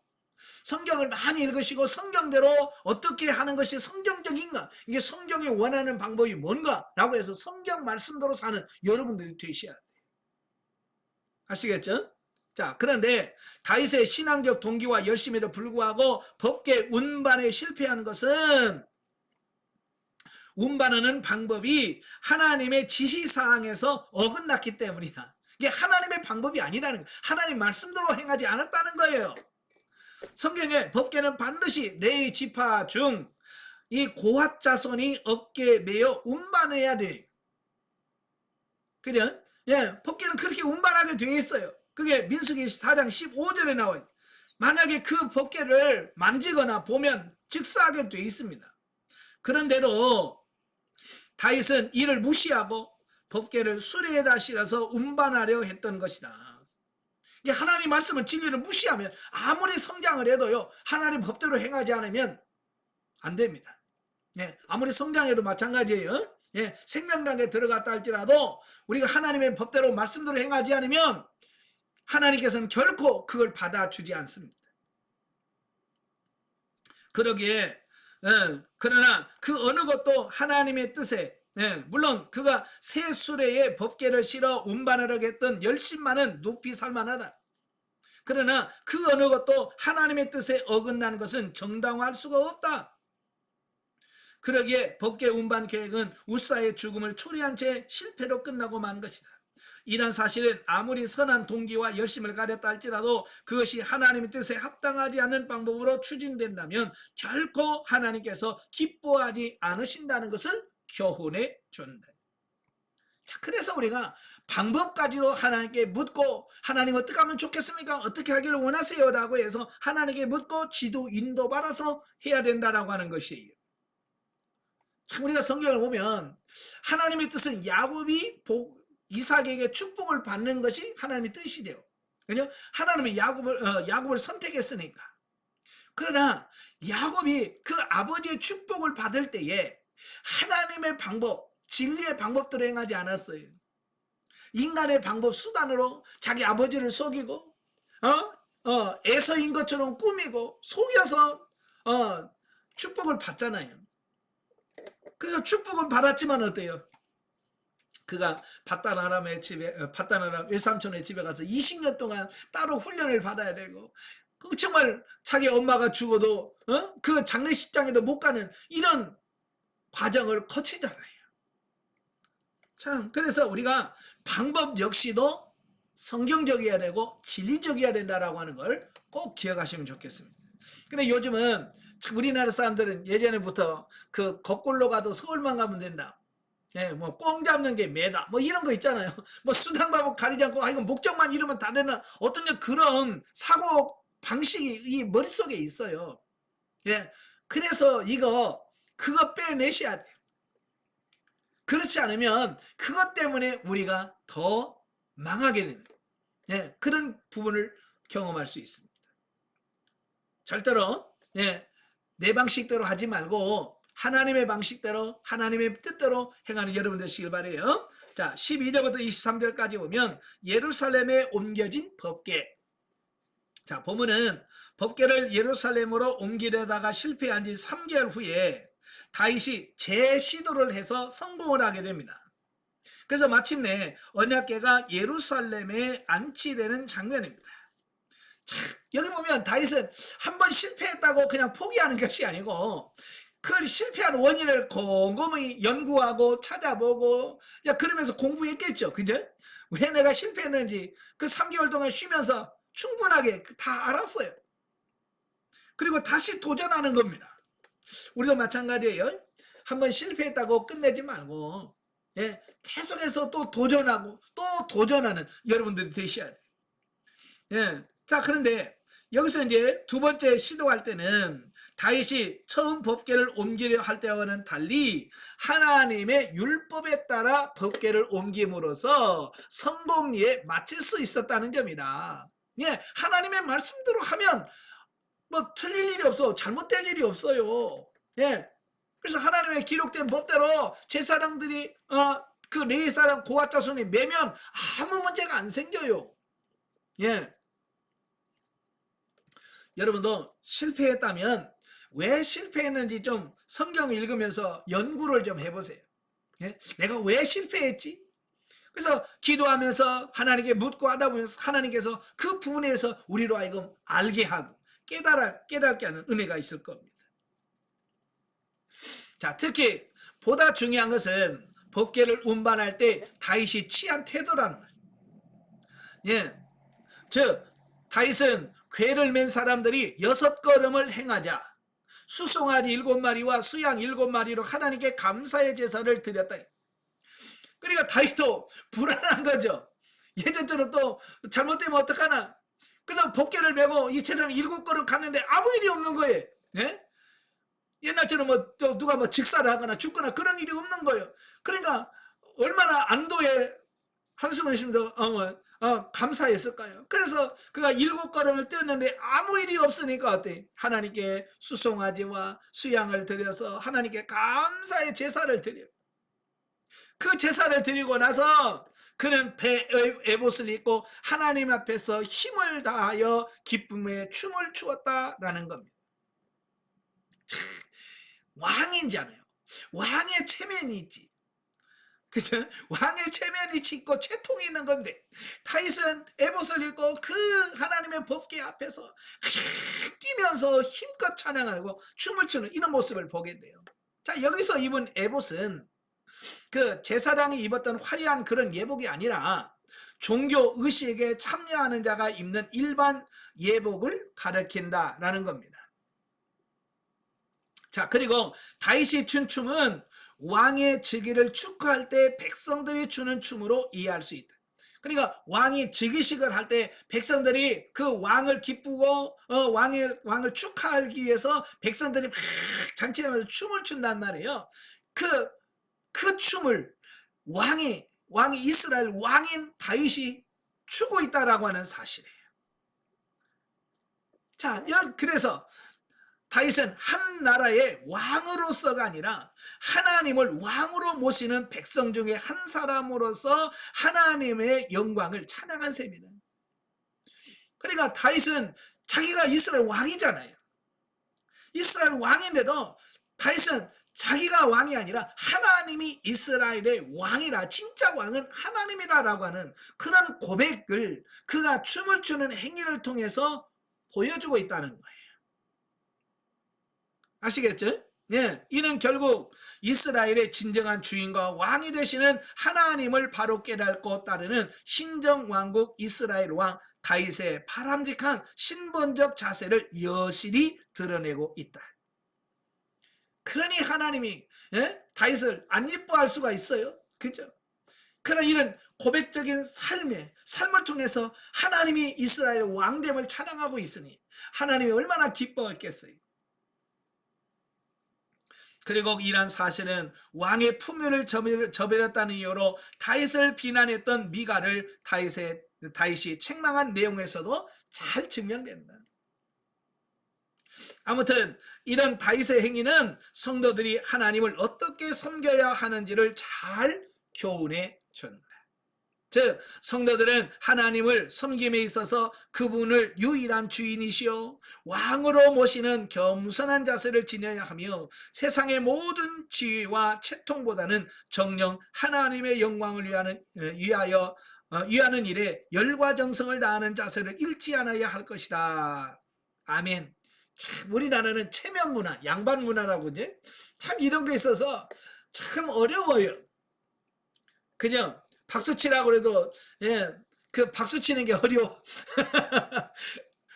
성경대로 어떻게 하는 것이 성경적인가, 이게 성경이 원하는 방법이 뭔가 라고 해서 성경 말씀대로 사는 여러분들이 되셔야 돼요. 아시겠죠? 자, 그런데 다윗의 신앙적 동기와 열심에도 불구하고 법궤 운반에 실패한 것은 운반하는 방법이 하나님의 지시사항에서 어긋났기 때문이다. 이게 하나님의 방법이 아니라는 거예요. 하나님 말씀대로 행하지 않았다는 거예요. 성경에 법궤는 반드시 레위 지파 중 이 고핫 자손이 어깨에 메어 운반해야 돼. 그죠? 예, 법궤는 그렇게 운반하게 되어 있어요. 그게 민수기 4장 15절에 나와요. 만약에 그 법궤를 만지거나 보면 즉사하게 되어 있습니다. 그런데도 다윗은 이를 무시하고 법궤를 수레에다 실어서 운반하려 했던 것이다. 하나님 말씀은 진리를 무시하면 아무리 성장을 해도요, 하나님 법대로 행하지 않으면 안 됩니다. 예, 아무리 성장해도 마찬가지예요. 예, 생명당에 들어갔다 할지라도 우리가 하나님의 법대로 말씀대로 행하지 않으면 하나님께서는 결코 그걸 받아주지 않습니다. 그러기에 그러나 그 어느 것도 하나님의 뜻에, 물론 그가 새 수레에 법궤를 실어 운반하려고 했던 열심만은 높이 살만하다. 그러나 그 어느 것도 하나님의 뜻에 어긋난 것은 정당화할 수가 없다. 그러기에 법궤 운반 계획은 우사의 죽음을 초래한 채 실패로 끝나고 만 것이다. 이런 사실은 아무리 선한 동기와 열심을 가렸다 할지라도 그것이 하나님의 뜻에 합당하지 않는 방법으로 추진된다면 결코 하나님께서 기뻐하지 않으신다는 것을 교훈해 준다. 자, 그래서 우리가 방법까지도 하나님께 묻고, 하나님 어떻게 하면 좋겠습니까? 어떻게 하기를 원하세요? 라고 해서 하나님께 묻고 지도 인도 받아서 해야 된다라고 하는 것이에요. 참 우리가 성경을 보면 하나님의 뜻은 야곱이 이삭에게 축복을 받는 것이 하나님의 뜻이래요. 그죠? 하나님은 야곱을 선택했으니까. 그러나 야곱이 그 아버지의 축복을 받을 때에 하나님의 방법, 진리의 방법대로 행하지 않았어요. 인간의 방법 수단으로 자기 아버지를 속이고 에서인 것처럼 꾸미고 속여서 축복을 받잖아요. 그래서 축복은 받았지만 어때요? 그가 밧단 아람 외삼촌의 집에 가서 20년 동안 따로 훈련을 받아야 되고, 그 정말 자기 엄마가 죽어도 그 장례식장에도 못 가는 이런 과정을 거치잖아요. 참, 그래서 우리가 방법 역시도 성경적이어야 되고 진리적이어야 된다라고 하는 걸 꼭 기억하시면 좋겠습니다. 근데 요즘은 참 우리나라 사람들은 예전에부터 그 거꾸로 가도 서울만 가면 된다. 예, 뭐 꽁 잡는 게 매다. 뭐 이런 거 있잖아요. 뭐 수당방법 가리지 않고 이건 목적만 이루면 다 되는 어떤 그런 사고 방식이 이 머릿속에 있어요. 예. 그래서 그거 빼내셔야 돼요. 그렇지 않으면 그것 때문에 우리가 더 망하게 되는, 예, 그런 부분을 경험할 수 있습니다. 절대로, 예, 내 방식대로 하지 말고 하나님의 방식대로 하나님의 뜻대로 행하는 여러분 되시길 바래요. 자, 12절부터 23절까지 보면 예루살렘에 옮겨진 법궤. 자, 보면은 법궤를 예루살렘으로 옮기려다가 실패한 지 3개월 후에 다윗이 재시도를 해서 성공을 하게 됩니다. 그래서 마침내 언약궤가 예루살렘에 안치되는 장면입니다. 자, 여기 보면 다윗은 한번 실패했다고 그냥 포기하는 것이 아니고 그 실패한 원인을 곰곰이 연구하고 찾아보고 그러면서 공부했겠죠. 그죠? 왜 내가 실패했는지 그 3개월 동안 쉬면서 충분하게 다 알았어요. 그리고 다시 도전하는 겁니다. 우리도 마찬가지예요. 한번 실패했다고 끝내지 말고, 예, 계속해서 또 도전하고 또 도전하는 여러분들이 되셔야 돼요. 예. 자, 그런데 여기서 이제 두 번째 시도할 때는 다윗이 처음 법궤를 옮기려 할 때와는 달리 하나님의 율법에 따라 법궤를 옮김으로써 성공리에 마칠 수 있었다는 점이다. 예, 하나님의 말씀대로 하면 뭐 틀릴 일이 없어, 잘못될 일이 없어요. 예, 그래서 하나님의 기록된 법대로 제사장들이 그 레위 사람 고핫 자손이 매면 아무 문제가 안 생겨요. 예. 여러분도 실패했다면 왜 실패했는지 좀 성경 읽으면서 연구를 좀 해보세요. 예? 내가 왜 실패했지? 그래서 기도하면서 하나님께 묻고 하다 보면 하나님께서 그 부분에서 우리로 하여금 알게 하고 깨닫게 하는 은혜가 있을 겁니다. 자, 특히 보다 중요한 것은 법궤를 운반할 때 다윗이 취한 태도라는 거예요. 예, 즉 다윗은 궤를 맨 사람들이 6걸음을 행하자 수송아지 7마리와 수양 7마리로 하나님께 감사의 제사를 드렸다. 그러니까 다윗도 불안한 거죠. 예전처럼 또 잘못되면 어떡하나. 그래서 법궤를 메고 이 제사장 7걸음 갔는데 아무 일이 없는 거예요. 예? 옛날처럼 뭐 누가 뭐 직사를 하거나 죽거나 그런 일이 없는 거예요. 그러니까 얼마나 안도의 한숨을 쉬면서 감사했을까요? 그래서 그가 7걸음을 뛰었는데 아무 일이 없으니까 어때? 하나님께 수송아지와 수양을 드려서 하나님께 감사의 제사를 드려. 그 제사를 드리고 나서 그는 에봇을 입고 하나님 앞에서 힘을 다하여 기쁨의 춤을 추었다라는 겁니다. 왕이잖아요. 왕의 체면이 있지. 그죠? 왕의 체면이 있고 채통이 있는 건데 다윗은 에봇을 입고 그 하나님의 법궤 앞에서 뛰면서 힘껏 찬양하고 춤을 추는 이런 모습을 보게 돼요. 자, 여기서 입은 에봇은 그 제사장이 입었던 화려한 그런 예복이 아니라 종교 의식에 참여하는 자가 입는 일반 예복을 가리킨다라는 겁니다. 자, 그리고 다윗이 춘 춤은 왕의 즉위를 축하할 때 백성들이 추는 춤으로 이해할 수 있다. 그러니까 왕이 즉위식을 할 때 백성들이 그 왕을 기쁘고 왕을 축하하기 위해서 백성들이 막 잔치하면서 춤을 춘단 말이에요. 그 춤을 왕이 이스라엘 왕인 다윗이 추고 있다라고 하는 사실이에요. 자, 그래서 다윗은 한 나라의 왕으로서가 아니라 하나님을 왕으로 모시는 백성 중에 한 사람으로서 하나님의 영광을 찬양한 셈이다. 그러니까 다윗은 자기가 이스라엘 왕이잖아요. 이스라엘 왕인데도 다윗은 자기가 왕이 아니라 하나님이 이스라엘의 왕이라, 진짜 왕은 하나님이라라고 하는 그런 고백을 그가 춤을 추는 행위를 통해서 보여주고 있다는 거예요. 아시겠죠? 예, 이는 결국 이스라엘의 진정한 주인과 왕이 되시는 하나님을 바로 깨닫고 따르는 신정왕국 이스라엘 왕 다윗의 바람직한 신본적 자세를 여실히 드러내고 있다. 그러니 하나님이 다윗을 안 이뻐할 수가 있어요. 그죠? 그러나 이런 고백적인 삶을 통해서 하나님이 이스라엘 왕됨을 찬양하고 있으니 하나님이 얼마나 기뻐했겠어요. 그리고 이러한 사실은 왕의 품위를 저버렸다는 이유로 다윗을 비난했던 미가를 다윗이 책망한 내용에서도 잘 증명된다. 아무튼 이런 다윗의 행위는 성도들이 하나님을 어떻게 섬겨야 하는지를 잘 교훈해 준다. 즉 성도들은 하나님을 섬김에 있어서 그분을 유일한 주인이시오 왕으로 모시는 겸손한 자세를 지녀야 하며 세상의 모든 지위와 채통보다는 정녕 하나님의 영광을 위하는 일에 열과 정성을 다하는 자세를 잃지 않아야 할 것이다. 아멘. 참 우리나라는 체면 문화, 양반 문화라고 이제 참 이런 게 있어서 참 어려워요. 그죠? 박수 치라고 그래도 그 박수 치는 게 어려워.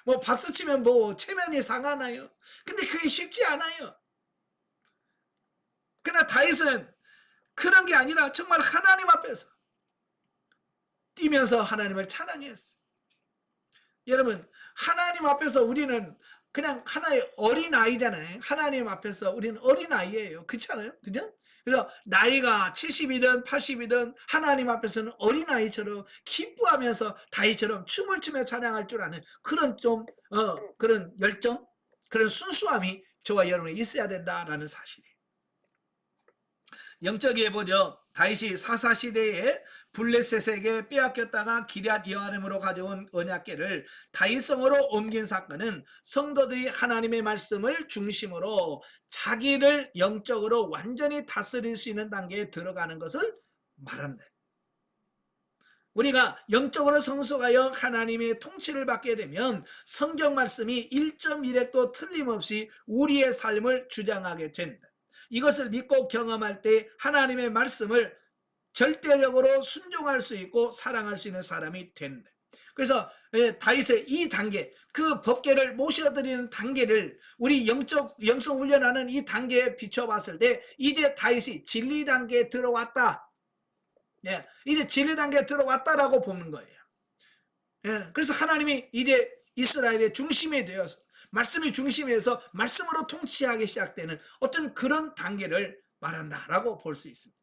뭐 박수 치면 뭐 체면이 상하나요? 근데 그게 쉽지 않아요. 그러나 다윗은 그런 게 아니라 정말 하나님 앞에서 뛰면서 하나님을 찬양했어요. 여러분 하나님 앞에서 우리는 그냥 하나의 어린아이잖아요. 하나님 앞에서 우리는 어린아이예요. 그렇지 않아요? 그죠? 그래서 나이가 70이든 80이든 하나님 앞에서는 어린아이처럼 기뻐하면서 다윗처럼 춤을 추며 찬양할 줄 아는 그런 그런 열정, 그런 순수함이 저와 여러분이 있어야 된다라는 사실이에요. 영적이에 보죠. 다윗이 사사시대에 블레셋에게 빼앗겼다가 기럇 여아림으로 가져온 언약궤를 다윗성으로 옮긴 사건은 성도들이 하나님의 말씀을 중심으로 자기를 영적으로 완전히 다스릴 수 있는 단계에 들어가는 것을 말한다. 우리가 영적으로 성숙하여 하나님의 통치를 받게 되면 성경 말씀이 1.1획도 틀림없이 우리의 삶을 주장하게 된다. 이것을 믿고 경험할 때 하나님의 말씀을 절대적으로 순종할 수 있고 사랑할 수 있는 사람이 된다. 그래서 다윗의 이 단계, 그 법궤를 모셔드리는 단계를 우리 영성 훈련하는 이 단계에 비춰봤을 때 이제 다윗이 진리 단계에 들어왔다. 이제 진리 단계에 들어왔다라고 보는 거예요. 그래서 하나님이 이제 이스라엘의 중심이 되어서 말씀이 중심에서 말씀으로 통치하기 시작되는 어떤 그런 단계를 말한다라고 볼 수 있습니다.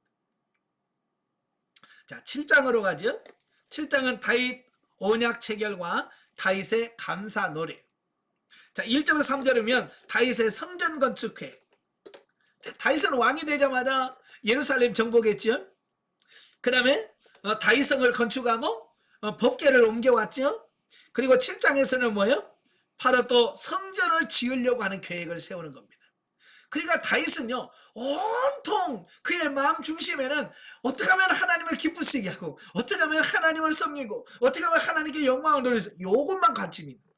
자, 7장으로 가죠. 7장은 다윗 언약 체결과 다윗의 감사 노래. 자, 1절에서 3절이면 다윗의 성전 건축 계획. 다윗은 왕이 되자마자 예루살렘 정복했죠. 그 다음에 다윗성을 건축하고 법궤를 옮겨왔죠. 그리고 7장에서는 뭐예요? 바로 또 성전을 지으려고 하는 계획을 세우는 겁니다. 그러니까 다윗은요 온통 그의 마음 중심에는 어떻게 하면 하나님을 기쁘시게 하고 어떻게 하면 하나님을 섬기고 어떻게 하면 하나님께 영광을 돌려서 요것만 관심입니다.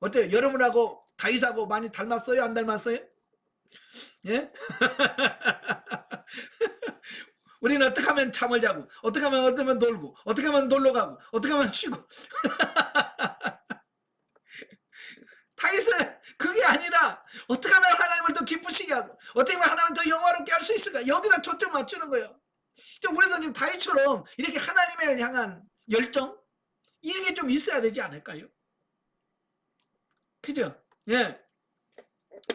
어때요? 여러분하고 다윗하고 많이 닮았어요? 안 닮았어요? 예? 우리는 어떻게 하면 잠을 자고 어떻게 하면 놀고 어떻게 하면 놀러 가고 어떻게 하면 쉬고 다윗은 그게 아니라 어떻게 하면 하나님을 더 기쁘시게 하고 어떻게 하면 하나님을 더 영화롭게 할 수 있을까 여기다 초점 맞추는 거예요. 우리도 지금 다윗처럼 이렇게 하나님을 향한 열정 이런 게 좀 있어야 되지 않을까요? 그죠? 예.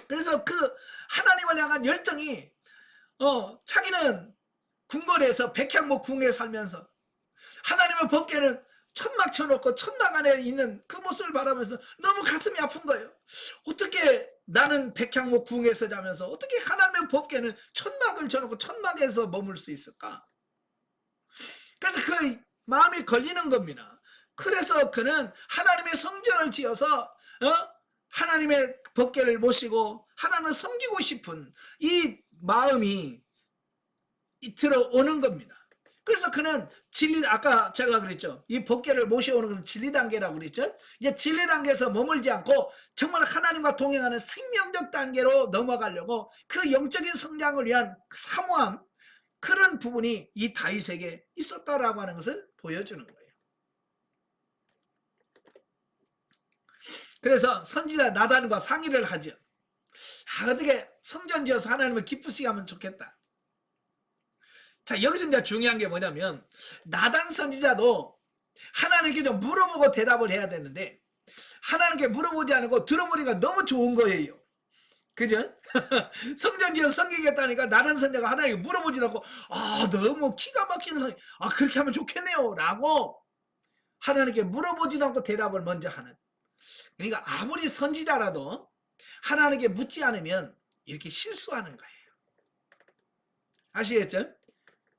그래서 그 하나님을 향한 열정이 자기는 궁궐에서 백향목 궁에 살면서 하나님의 법궤는 천막 쳐놓고 천막 안에 있는 그 모습을 바라면서 너무 가슴이 아픈 거예요. 어떻게 나는 백향목 궁에서 자면서 어떻게 하나님의 법궤는 천막을 쳐놓고 천막에서 머물 수 있을까? 그래서 그 마음이 걸리는 겁니다. 그래서 그는 하나님의 성전을 지어서 하나님의 법궤를 모시고 하나님을 섬기고 싶은 이 마음이 들어오는 겁니다. 그래서 그는 진리, 아까 제가 그랬죠. 이 법궤를 모셔오는 것은 진리 단계라고 그랬죠. 이제 진리 단계에서 머물지 않고 정말 하나님과 동행하는 생명적 단계로 넘어가려고 그 영적인 성장을 위한 사모함, 그런 부분이 이 다윗에게 있었다라고 하는 것을 보여주는 거예요. 그래서 선지자 나단과 상의를 하죠. 어떻게 성전 지어서 하나님을 기쁘시게 하면 좋겠다. 자, 여기서 이제 중요한 게 뭐냐면 나단 선지자도 하나님께 좀 물어보고 대답을 해야 되는데 하나님께 물어보지 않고 들어보니까 너무 좋은 거예요. 그죠? 성전 지어 섬기겠다니까 나단 선지자가 하나님께 물어보지 않고 너무 기가 막힌 성, 그렇게 하면 좋겠네요 라고 하나님께 물어보지 않고 대답을 먼저 하는, 그러니까 아무리 선지자라도 하나님께 묻지 않으면 이렇게 실수하는 거예요. 아시겠죠?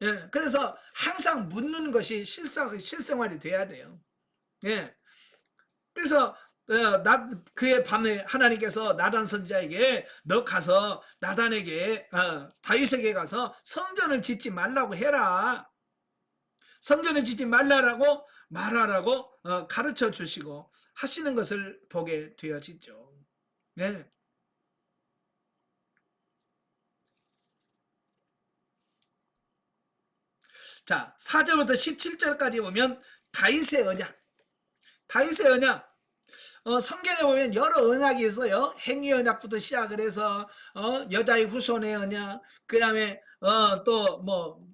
예, 그래서 항상 묻는 것이 실생활이 돼야 돼요. 예, 그래서 그의 밤에 하나님께서 나단 선지자에게 너 가서 나단에게 다윗에게 가서 성전을 짓지 말라고 해라. 성전을 짓지 말라라고 말하라고 가르쳐 주시고 하시는 것을 보게 되어지죠. 네. 자, 4절부터 17절까지 보면 다윗의 언약. 다윗의 언약. 성경에 보면 여러 언약이 있어요. 행위 언약부터 시작을 해서 여자의 후손의 언약, 그다음에 또 뭐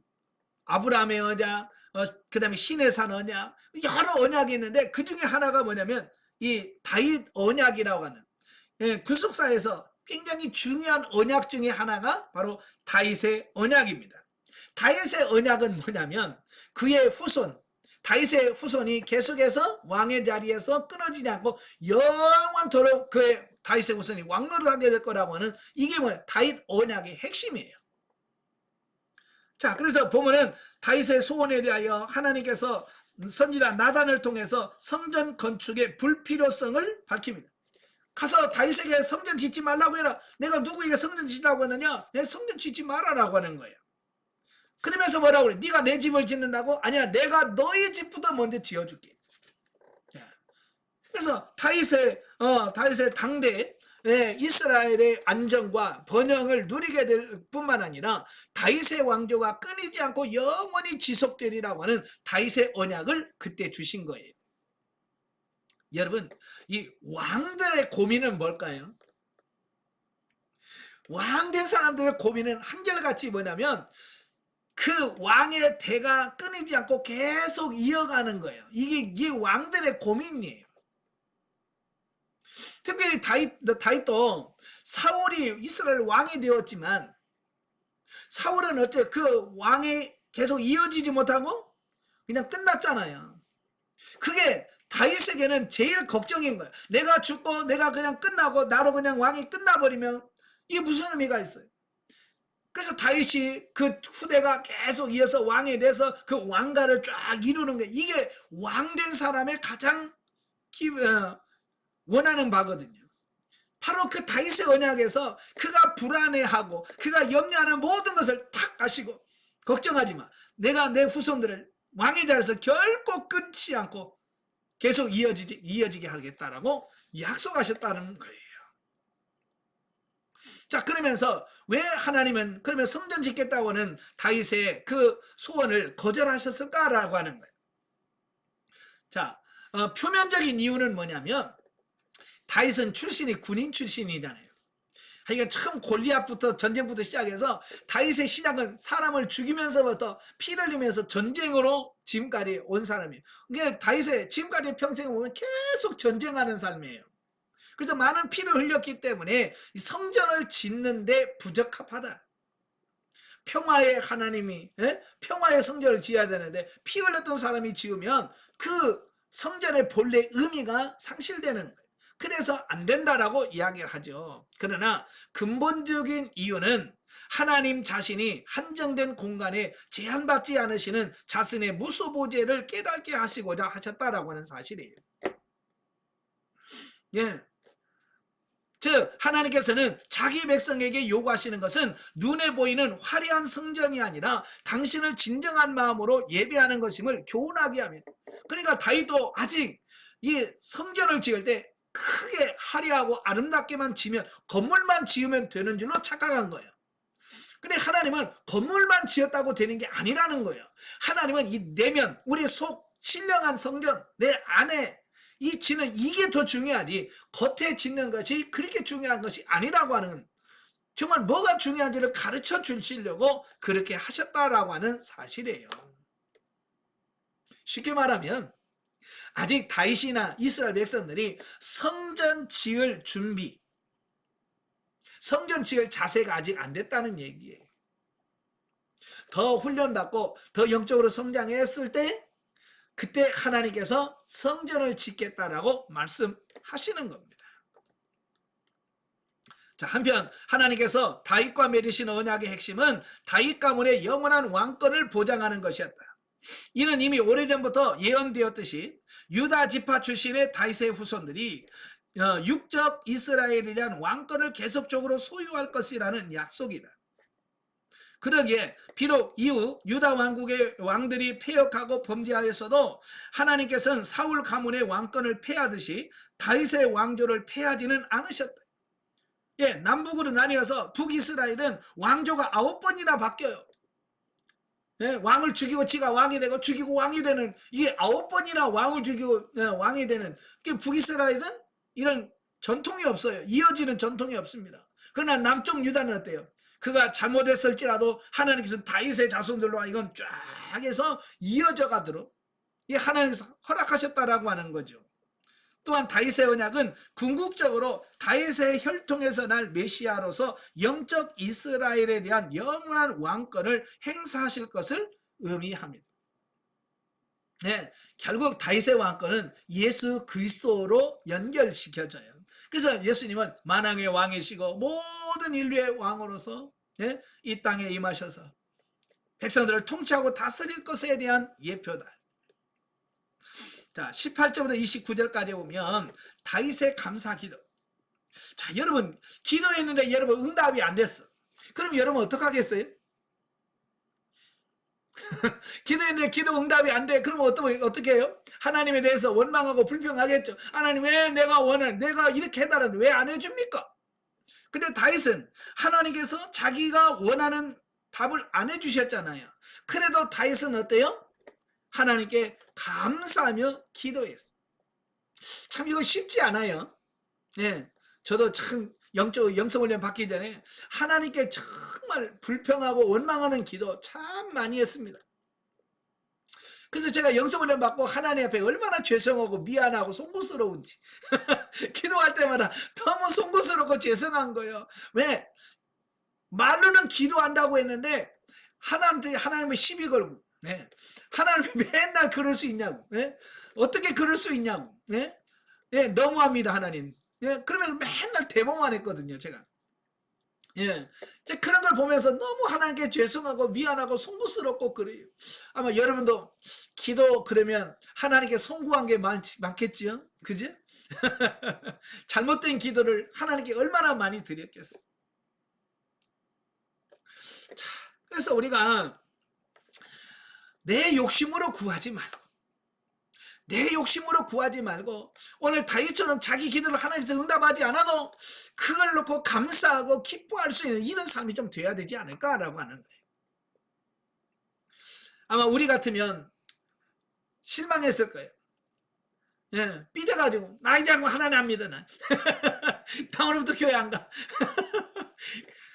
아브라함의 언약, 그다음에 신의 산 언약, 여러 언약이 있는데 그 중에 하나가 뭐냐면 이 다윗 언약이라고 하는, 구속사에서 굉장히 중요한 언약 중에 하나가 바로 다윗의 언약입니다. 다윗의 언약은 뭐냐면 그의 후손, 다윗의 후손이 계속해서 왕의 자리에서 끊어지지 않고 영원토록 그의 다윗의 후손이 왕노를 하게 될 거라고 하는, 이게 뭐냐, 다윗 언약의 핵심이에요. 자, 그래서 보면은 다윗의 소원에 대하여 하나님께서 선지자 나단을 통해서 성전 건축의 불필요성을 밝힙니다. 가서 다윗에게 성전 짓지 말라고 해라. 내가 누구에게 성전 짓라고 했느냐? 내 성전 짓지 말아라고 하는 거예요. 그러면서 뭐라고 그래? 네가 내 집을 짓는다고? 아니야, 내가 너희 집부터 먼저 지어줄게. 그래서 다윗의 당대 이스라엘의 안정과 번영을 누리게 될 뿐만 아니라 다윗의 왕조가 끊이지 않고 영원히 지속되리라고 하는 다윗의 언약을 그때 주신 거예요. 여러분, 이 왕들의 고민은 뭘까요? 왕된 사람들의 고민은 한결같이 뭐냐면 그 왕의 대가 끊이지 않고 계속 이어가는 거예요. 이게 왕들의 고민이에요. 특별히 다윗도 사울이 이스라엘 왕이 되었지만 사울은 어때요? 그 왕이 계속 이어지지 못하고 그냥 끝났잖아요. 그게 다윗에게는 제일 걱정인 거예요. 내가 죽고 내가 그냥 끝나고 나로 그냥 왕이 끝나버리면 이게 무슨 의미가 있어요? 그래서 다윗이 그 후대가 계속 이어서 왕에 대해서 그 왕가를 쫙 이루는 게, 이게 왕된 사람의 가장 원하는 바거든요. 바로 그 다윗의 언약에서 그가 불안해하고 그가 염려하는 모든 것을 탁 아시고, 걱정하지 마, 내가 내 후손들을 왕의 자리에서 결코 끊지 않고 계속 이어지게 하겠다라고 약속하셨다는 거예요. 자, 그러면서 왜 하나님은 그러면 성전 짓겠다고 하는 다윗의 그 소원을 거절하셨을까라고 하는 거예요. 자, 표면적인 이유는 뭐냐면 다윗은 출신이 군인 출신이잖아요. 그러니까 처음 골리앗부터 전쟁부터 시작해서 다윗의 시작은 사람을 죽이면서부터 피 흘리면서 전쟁으로 지금까지 온 사람이에요. 그러니까 다윗의 지금까지 평생을 보면 계속 전쟁하는 삶이에요. 그래서 많은 피를 흘렸기 때문에 성전을 짓는데 부적합하다. 평화의 하나님이 평화의 성전을 지어야 되는데 피 흘렸던 사람이 지으면 그 성전의 본래 의미가 상실되는 거예요. 그래서 안 된다라고 이야기를 하죠. 그러나 근본적인 이유는 하나님 자신이 한정된 공간에 제한받지 않으시는 자신의 무소보제를 깨닫게 하시고자 하셨다라고 하는 사실이에요. 예. 즉 하나님께서는 자기 백성에게 요구하시는 것은 눈에 보이는 화려한 성전이 아니라 당신을 진정한 마음으로 예배하는 것임을 교훈하게 합니다. 그러니까 다윗도 아직 이 성전을 지을 때 크게 화려하고 아름답게만 지면 건물만 지으면 되는 줄로 착각한 거예요. 근데 하나님은 건물만 지었다고 되는 게 아니라는 거예요. 하나님은 이 내면 우리 속 신령한 성전 내 안에 이 짓는 이게 더 중요하지 겉에 짓는 것이 그렇게 중요한 것이 아니라고 하는, 정말 뭐가 중요한지를 가르쳐 주시려고 그렇게 하셨다라고 하는 사실이에요. 쉽게 말하면 아직 다윗이나 이스라엘 백성들이 성전 지을 준비, 성전 지을 자세가 아직 안 됐다는 얘기예요. 더 훈련받고 더 영적으로 성장했을 때 그때 하나님께서 성전을 짓겠다라고 말씀하시는 겁니다. 자, 한편 하나님께서 다윗과 맺으신 언약의 핵심은 다윗 가문의 영원한 왕권을 보장하는 것이었다. 이는 이미 오래전부터 예언되었듯이 유다 지파 출신의 다윗의 후손들이 육적 이스라엘에 대한 왕권을 계속적으로 소유할 것이라는 약속이다. 그러기에 비록 이후 유다 왕국의 왕들이 패역하고 범죄하였어도 하나님께서는 사울 가문의 왕권을 패하듯이 다윗의 왕조를 패하지는 않으셨다. 예, 남북으로 나뉘어서 북이스라엘은 왕조가 9번이나 바뀌어요. 예, 왕을 죽이고 지가 왕이 되고 죽이고 왕이 되는, 이게 9번이나 왕을 죽이고 왕이 되는, 북이스라엘은 이런 전통이 없어요. 이어지는 전통이 없습니다. 그러나 남쪽 유다는 어때요? 그가 잘못했을지라도 하나님께서 다윗의 자손들로 이건 쫙 해서 이어져 가도록 하나님께서 허락하셨다라고 하는 거죠. 또한 다윗의 언약은 궁극적으로 다윗의 혈통에서 날 메시아로서 영적 이스라엘에 대한 영원한 왕권을 행사하실 것을 의미합니다. 네, 결국 다윗의 왕권은 예수 그리스도로 연결시켜져요. 그래서 예수님은 만왕의 왕이시고 모든 인류의 왕으로서 이 땅에 임하셔서 백성들을 통치하고 다스릴 것에 대한 예표다. 자, 18절부터 29절까지 보면 다윗의 감사 기도. 자, 여러분 기도했는데 여러분 응답이 안 됐어. 그럼 여러분 어떡하겠어요? 기도했는데 기도 응답이 안 돼. 그러면 어떻게 해요? 하나님에 대해서 원망하고 불평하겠죠. 하나님 왜 내가 이렇게 해달라는데 왜 안 해줍니까? 근데 다윗은 하나님께서 자기가 원하는 답을 안 해주셨잖아요. 그래도 다윗은 어때요? 하나님께 감사하며 기도했어요. 참 이거 쉽지 않아요. 네, 저도 참 영성훈련 받기 전에 하나님께 정말 불평하고 원망하는 기도 참 많이 했습니다. 그래서 제가 영성훈련 받고 하나님 앞에 얼마나 죄송하고 미안하고 송구스러운지 기도할 때마다 너무 송구스럽고 죄송한 거예요. 왜? 말로는 기도한다고 했는데 하나님의 시비 걸고, 네. 하나님이 맨날 그럴 수 있냐고, 네? 어떻게 그럴 수 있냐고, 네? 네, 너무합니다 하나님. 예, 그러면서 맨날 대모만 했거든요, 제가. 예, 그런 걸 보면서 너무 하나님께 죄송하고 미안하고 송구스럽고 그래요. 아마 여러분도 기도 그러면 하나님께 송구한 게 많겠지요, 그죠? 잘못된 기도를 하나님께 얼마나 많이 드렸겠어요. 자, 그래서 우리가 내 욕심으로 구하지 말고 오늘 다윗처럼 자기 기도를 하나님께서 응답하지 않아도 그걸 놓고 감사하고 기뻐할 수 있는 이런 삶이 좀 돼야 되지 않을까라고 하는 거예요. 아마 우리 같으면 실망했을 거예요. 예, 삐져가지고 나 이제 하나님 안 믿어 나. 다음부터 교회 안 가.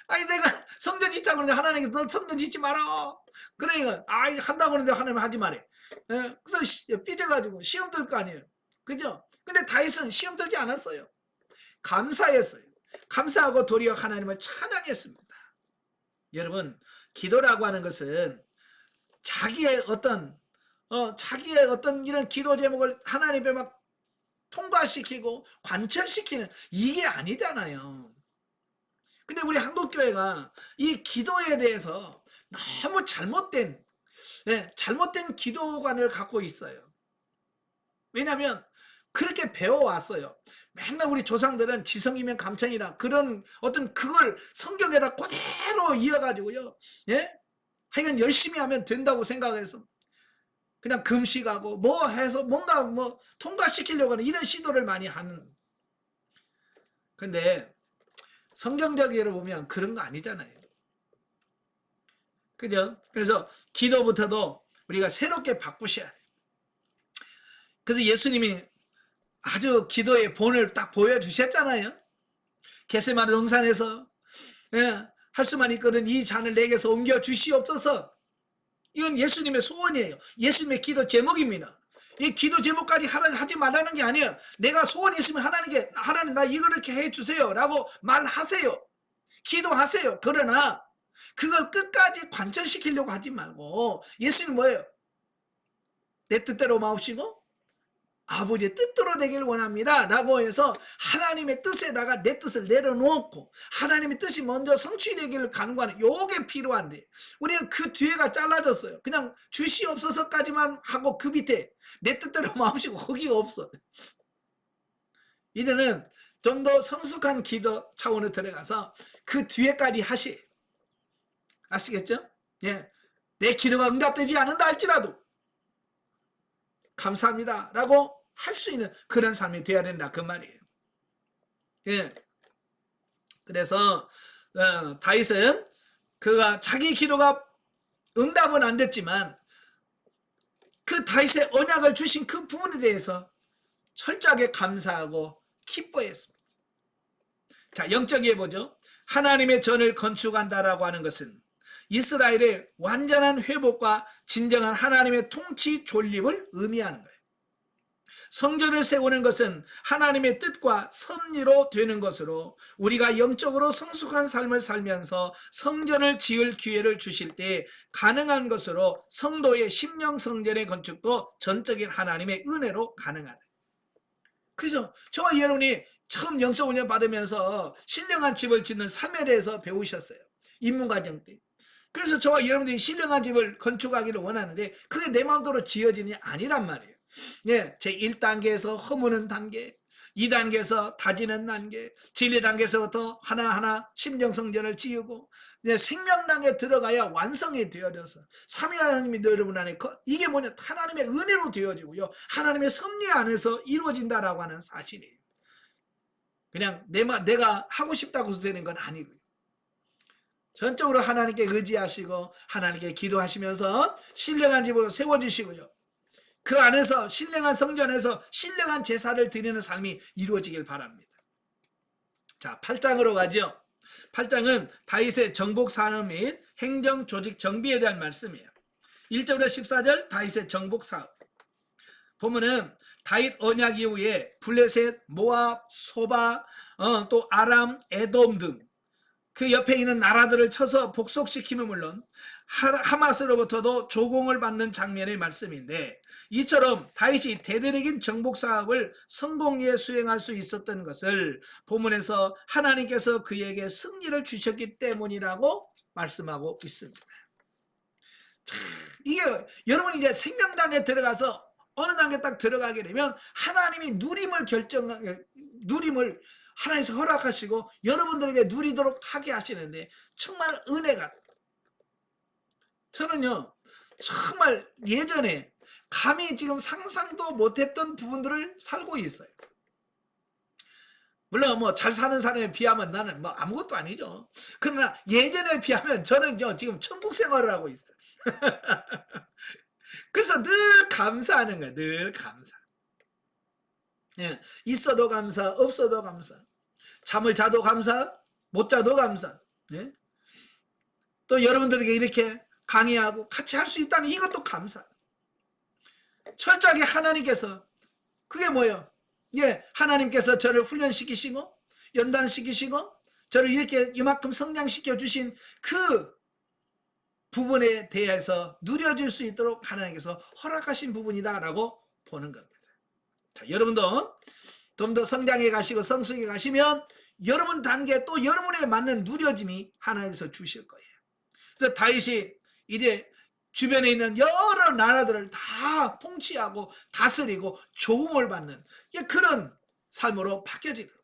아니 내가 성전 짓자고 그러는데 하나님이 너 성전 짓지 마라. 그러니까 한다고 그러는데 하나님 하지 말래. 예, 그래서 삐져가지고 시험 들 거 아니에요. 그죠? 근데 다윗은 시험 들지 않았어요. 감사했어요. 감사하고 도리어 하나님을 찬양했습니다. 여러분 기도라고 하는 것은 자기의 어떤 자기의 어떤 이런 기도 제목을 하나님께 막 통과시키고 관철시키는 이게 아니잖아요. 근데 우리 한국교회가 이 기도에 대해서 너무 잘못된 기도관을 갖고 있어요. 왜냐하면 그렇게 배워왔어요. 맨날 우리 조상들은 지성이면 감천이라 그런 어떤 그걸 성경에다 그대로 이어가지고요. 예? 하여간 열심히 하면 된다고 생각해서 그냥 금식하고 뭐 해서 뭔가 뭐 통과시키려고 하는 이런 시도를 많이 하는. 근데 성경적으로 보면 그런 거 아니잖아요. 그죠? 그래서 기도부터도 우리가 새롭게 바꾸셔야 돼요. 그래서 예수님이 아주 기도의 본을 딱 보여주셨잖아요. 겟세마네 동산에서 할 수만 있거든 이 잔을 내게서 옮겨 주시옵소서. 이건 예수님의 소원이에요. 예수님의 기도 제목입니다. 이 기도 제목까지 하지 말라는 게 아니에요. 내가 소원이 있으면 하나님께 하나님 나 이렇게 해주세요 라고 말하세요. 기도하세요. 그러나 그걸 끝까지 관철시키려고 하지 말고 예수님 뭐예요? 내 뜻대로 마옵시고 아버지의 뜻대로 되길 원합니다 라고 해서 하나님의 뜻에다가 내 뜻을 내려놓고 하나님의 뜻이 먼저 성취되기를 간구하는 요게 필요한데 우리는 그 뒤에가 잘라졌어요. 그냥 주시옵소서까지만 하고 그 밑에 내 뜻대로 마음시고 거기가 없어. 이제는 좀 더 성숙한 기도 차원에 들어가서 그 뒤에까지 아시겠죠? 예. 내 기도가 응답되지 않는다 할지라도 감사합니다 라고 할 수 있는 그런 삶이 되어야 된다 그 말이에요. 예. 그래서 다윗은 그가 자기 기도가 응답은 안 됐지만 그 다윗의 언약을 주신 그 부분에 대해서 철저하게 감사하고 기뻐했습니다. 자, 영적이해 보죠. 하나님의 전을 건축한다라고 하는 것은 이스라엘의 완전한 회복과 진정한 하나님의 통치 존립을 의미하는 거예요. 성전을 세우는 것은 하나님의 뜻과 섭리로 되는 것으로 우리가 영적으로 성숙한 삶을 살면서 성전을 지을 기회를 주실 때 가능한 것으로 성도의 심령 성전의 건축도 전적인 하나님의 은혜로 가능하다. 그래서 저와 여러분이 처음 영적 훈련 받으면서 신령한 집을 짓는 삶에 대해서 배우셨어요. 입문과정 때. 그래서 저와 여러분들이 신령한 집을 건축하기를 원하는데 그게 내 마음대로 지어지는 게 아니란 말이에요. 예, 제 1단계에서 허무는 단계, 2단계에서 다지는 단계, 진리 단계에서부터 하나하나 심령성전을 지우고 생명당에 들어가야 완성이 되어져서 삼위 하나님이 여러분 안에 이게 뭐냐 하나님의 은혜로 되어지고요 하나님의 섭리 안에서 이루어진다라고 하는 사실이에요. 그냥 내가 하고 싶다고 해서 되는 건 아니고요. 전적으로 하나님께 의지하시고 하나님께 기도하시면서 신령한 집으로 세워주시고요. 그 안에서 신령한 성전에서 신령한 제사를 드리는 삶이 이루어지길 바랍니다. 자, 8장으로 가죠. 8장은 다윗의 정복 사업 및 행정 조직 정비에 대한 말씀이에요. 1절부터 14절 다윗의 정복 사업. 보면은 다윗 언약 이후에 블레셋, 모압, 소바, 또 아람, 에돔 등 그 옆에 있는 나라들을 쳐서 복속시키면 물론 하마스로부터도 조공을 받는 장면의 말씀인데 이처럼 다윗이 대대적인 정복 사업을 성공리에 수행할 수 있었던 것을 본문에서 하나님께서 그에게 승리를 주셨기 때문이라고 말씀하고 있습니다. 자, 이게 여러분이 이제 생명당에 들어가서 어느 단계 딱 들어가게 되면 하나님이 누림을 하나님께서 허락하시고 여러분들에게 누리도록 하게 하시는데 정말 은혜가 저는요 정말 예전에 감히 지금 상상도 못했던 부분들을 살고 있어요. 물론 뭐 잘 사는 사람에 비하면 나는 뭐 아무것도 아니죠. 그러나 예전에 비하면 저는요 지금 천국 생활을 하고 있어요. 그래서 늘 감사하는 거예요. 늘 감사. 예, 있어도 감사, 없어도 감사. 잠을 자도 감사, 못 자도 감사. 예? 또 여러분들에게 이렇게 강의하고 같이 할 수 있다는 이것도 감사. 철저하게 하나님께서 그게 뭐예요? 예, 하나님께서 저를 훈련시키시고 연단시키시고 저를 이렇게 이만큼 성장시켜 주신 그 부분에 대해서 누려질 수 있도록 하나님께서 허락하신 부분이다라고 보는 겁니다. 자, 여러분도 좀 더 성장해 가시고 성숙해 가시면 여러분 단계에 또 여러분에 맞는 누려짐이 하나님께서 주실 거예요. 그래서 다윗이 이제 주변에 있는 여러 나라들을 다 통치하고 다스리고 조공을 받는 그런 삶으로 바뀌어지는 거예요.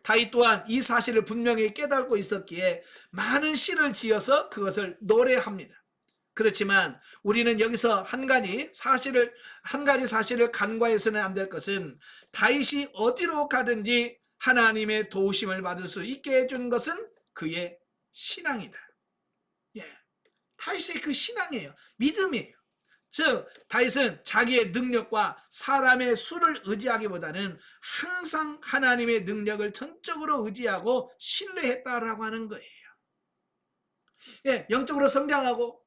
다윗 또한 이 사실을 분명히 깨닫고 있었기에 많은 시를 지어서 그것을 노래합니다. 그렇지만 우리는 여기서 한 가지 사실을 간과해서는 안 될 것은 다윗이 어디로 가든지 하나님의 도우심을 받을 수 있게 해준 것은 그의 신앙이다. 다윗의 그 신앙이에요. 믿음이에요. 즉 다윗은 자기의 능력과 사람의 수를 의지하기보다는 항상 하나님의 능력을 전적으로 의지하고 신뢰했다라고 하는 거예요. 영적으로 성장하고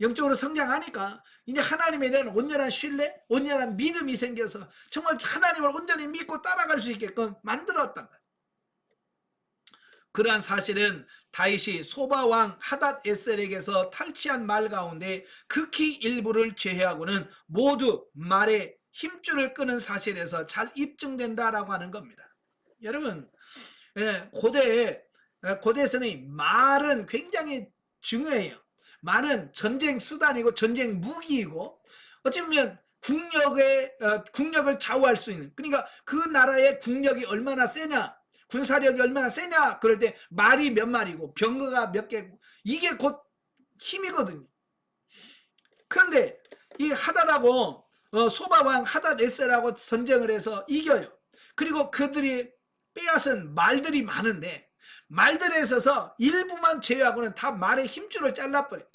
영적으로 성장하니까 이제 하나님에 대한 온전한 신뢰, 온전한 믿음이 생겨서 정말 하나님을 온전히 믿고 따라갈 수 있게끔 만들었단 말이에요. 그러한 사실은 다윗이 소바왕 하닷 에셀에게서 탈취한 말 가운데 극히 일부를 제외하고는 모두 말에 힘줄을 끄는 사실에서 잘 입증된다라고 하는 겁니다. 여러분, 고대에서는 말은 굉장히 중요해요. 말은 전쟁 수단이고 전쟁 무기이고 어찌 보면 국력을 좌우할 수 있는, 그러니까 그 나라의 국력이 얼마나 세냐, 군사력이 얼마나 세냐, 그럴 때 말이 몇 마리고 병거가 몇 개고 이게 곧 힘이거든요. 그런데 이 하닷하고 소바왕 하닷 에셀하고 전쟁을 해서 이겨요. 그리고 그들이 빼앗은 말들이 많은데 말들에 있어서 일부만 제외하고는 다 말의 힘줄을 잘라버려요.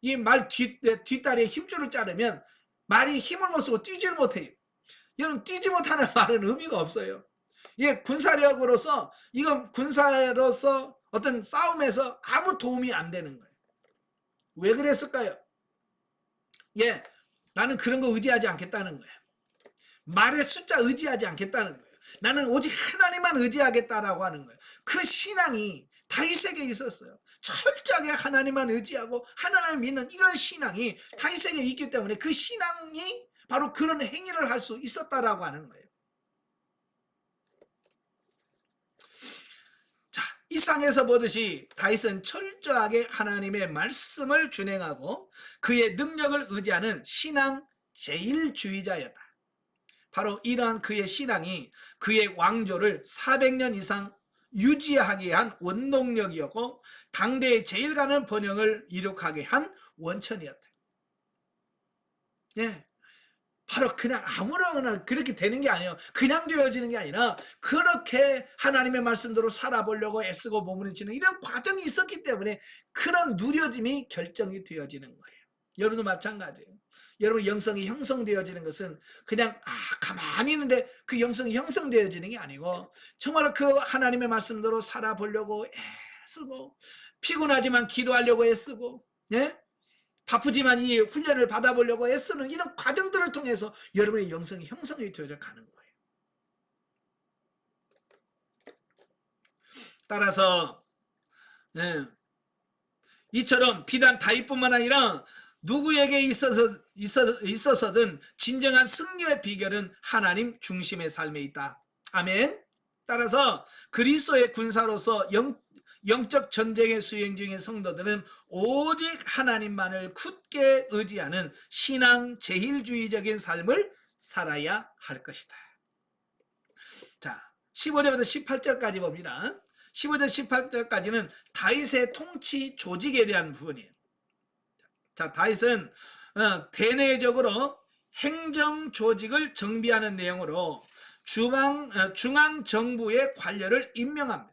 이 말 뒷다리에 힘줄을 자르면 말이 힘을 못 쓰고 뛰지를 못해요. 여러분, 뛰지 못하는 말은 의미가 없어요. 군사력으로서 이건 군사로서 어떤 싸움에서 아무 도움이 안 되는 거예요. 왜 그랬을까요? 나는 그런 거 의지하지 않겠다는 거예요. 말의 숫자 의지하지 않겠다는 거예요. 나는 오직 하나님만 의지하겠다라고 하는 거예요. 그 신앙이 다윗에게 있었어요. 철저하게 하나님만 의지하고 하나님을 믿는 이런 신앙이 다윗에게 있기 때문에 그 신앙이 바로 그런 행위를 할 수 있었다라고 하는 거예요. 자, 이 상에서 보듯이 다윗은 철저하게 하나님의 말씀을 준행하고 그의 능력을 의지하는 신앙 제일주의자였다. 바로 이러한 그의 신앙이 그의 왕조를 400년 이상 유지하게 한 원동력이었고 당대의 제일 가는 번영을 이룩하게 한 원천이었다. 바로 그냥 아무렇게나 그렇게 되는 게 아니에요. 그냥 되어지는 게 아니라 그렇게 하나님의 말씀대로 살아보려고 애쓰고 몸부림치는 이런 과정이 있었기 때문에 그런 누려짐이 결정이 되어지는 거예요. 여러분도 마찬가지예요. 여러분 영성이 형성되어지는 것은 그냥 가만히 있는데 그 영성이 형성되어지는 게 아니고 정말 그 하나님의 말씀대로 살아보려고 애쓰고 피곤하지만 기도하려고 애쓰고 바쁘지만 이 훈련을 받아보려고 애쓰는 이런 과정들을 통해서 여러분의 영성이 형성이 되어져 가는 거예요. 따라서 이처럼 비단 다윗뿐만 아니라 누구에게 있어서든 진정한 승리의 비결은 하나님 중심의 삶에 있다. 아멘. 따라서 그리스도의 군사로서 영적 전쟁의 수행 중인 성도들은 오직 하나님만을 굳게 의지하는 신앙 제일주의적인 삶을 살아야 할 것이다. 자, 15절부터 18절까지 봅니다. 15절 18절까지는 다윗의 통치 조직에 대한 부분이에요. 자, 다윗은 대내적으로 행정 조직을 정비하는 내용으로 중앙 정부의 관료를 임명합니다.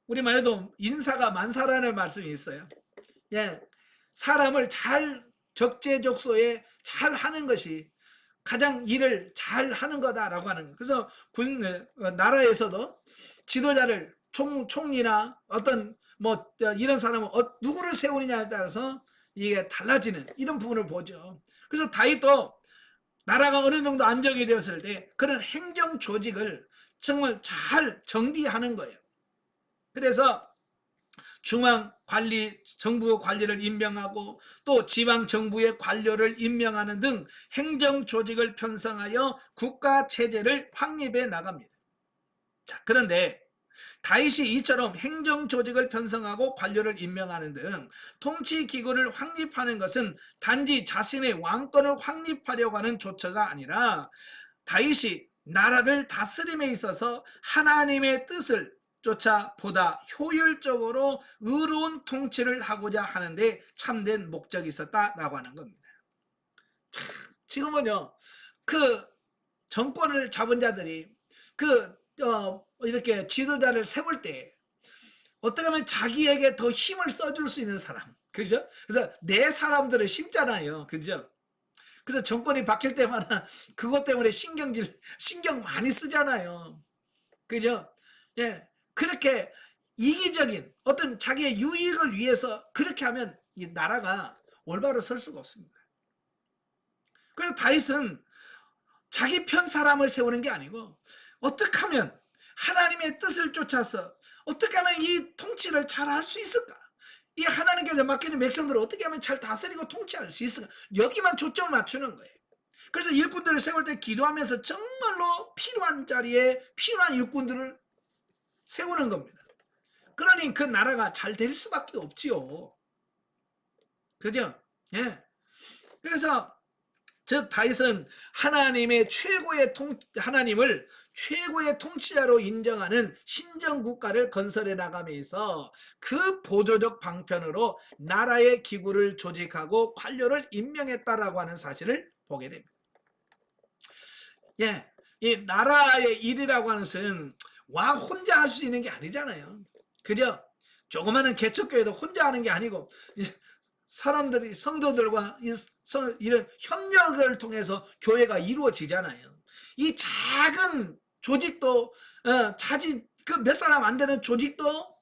우리만 해도 인사가 만사라는 말씀이 있어요. 사람을 잘 적재적소에 잘 하는 것이 가장 일을 잘 하는 거다라고 하는 거예요. 그래서 나라에서도 지도자를 총리나 어떤 이런 사람은 누구를 세우느냐에 따라서 이게 달라지는 이런 부분을 보죠. 그래서 다윗도 나라가 어느 정도 안정이 되었을 때 그런 행정 조직을 정말 잘 정비하는 거예요. 그래서 중앙 관리 정부 관리를 임명하고 또 지방 정부의 관료를 임명하는 등 행정 조직을 편성하여 국가 체제를 확립해 나갑니다. 자, 그런데 다윗이 이처럼 행정 조직을 편성하고 관료를 임명하는 등 통치 기구를 확립하는 것은 단지 자신의 왕권을 확립하려고 하는 조처가 아니라 다윗이 나라를 다스림에 있어서 하나님의 뜻을 쫓아 보다 효율적으로 의로운 통치를 하고자 하는데 참된 목적이 있었다라고 하는 겁니다. 지금은요, 그 정권을 잡은 자들이 이렇게 지도자를 세울 때 어떻게 하면 자기에게 더 힘을 써줄 수 있는 사람, 그죠? 그래서 내 사람들을 심잖아요, 그죠? 그래서 정권이 바뀔 때마다 그것 때문에 신경 많이 쓰잖아요, 그죠? 예, 그렇게 이기적인 어떤 자기의 유익을 위해서 그렇게 하면 이 나라가 올바로 설 수가 없습니다. 그래서 다윗은 자기 편 사람을 세우는 게 아니고 어떻게 하면 하나님의 뜻을 쫓아서 어떻게 하면 이 통치를 잘 할 수 있을까? 이 하나님께 맡기는 백성들을 어떻게 하면 잘 다스리고 통치할 수 있을까? 여기만 초점을 맞추는 거예요. 그래서 일꾼들을 세울 때 기도하면서 정말로 필요한 자리에 필요한 일꾼들을 세우는 겁니다. 그러니 그 나라가 잘 될 수밖에 없지요. 그죠? 예. 그래서 즉 다윗은 하나님을 최고의 통치자로 인정하는 신정국가를 건설해 나가면서 그 보조적 방편으로 나라의 기구를 조직하고 관료를 임명했다라고 하는 사실을 보게 됩니다. 예, 이 나라의 일이라고 하는 것은 왕 혼자 할 수 있는 게 아니잖아요. 그죠? 조그마한 개척교회도 혼자 하는 게 아니고 사람들이 성도들과 이런 협력을 통해서 교회가 이루어지잖아요. 이 작은 조직도 그 몇 사람 안 되는 조직도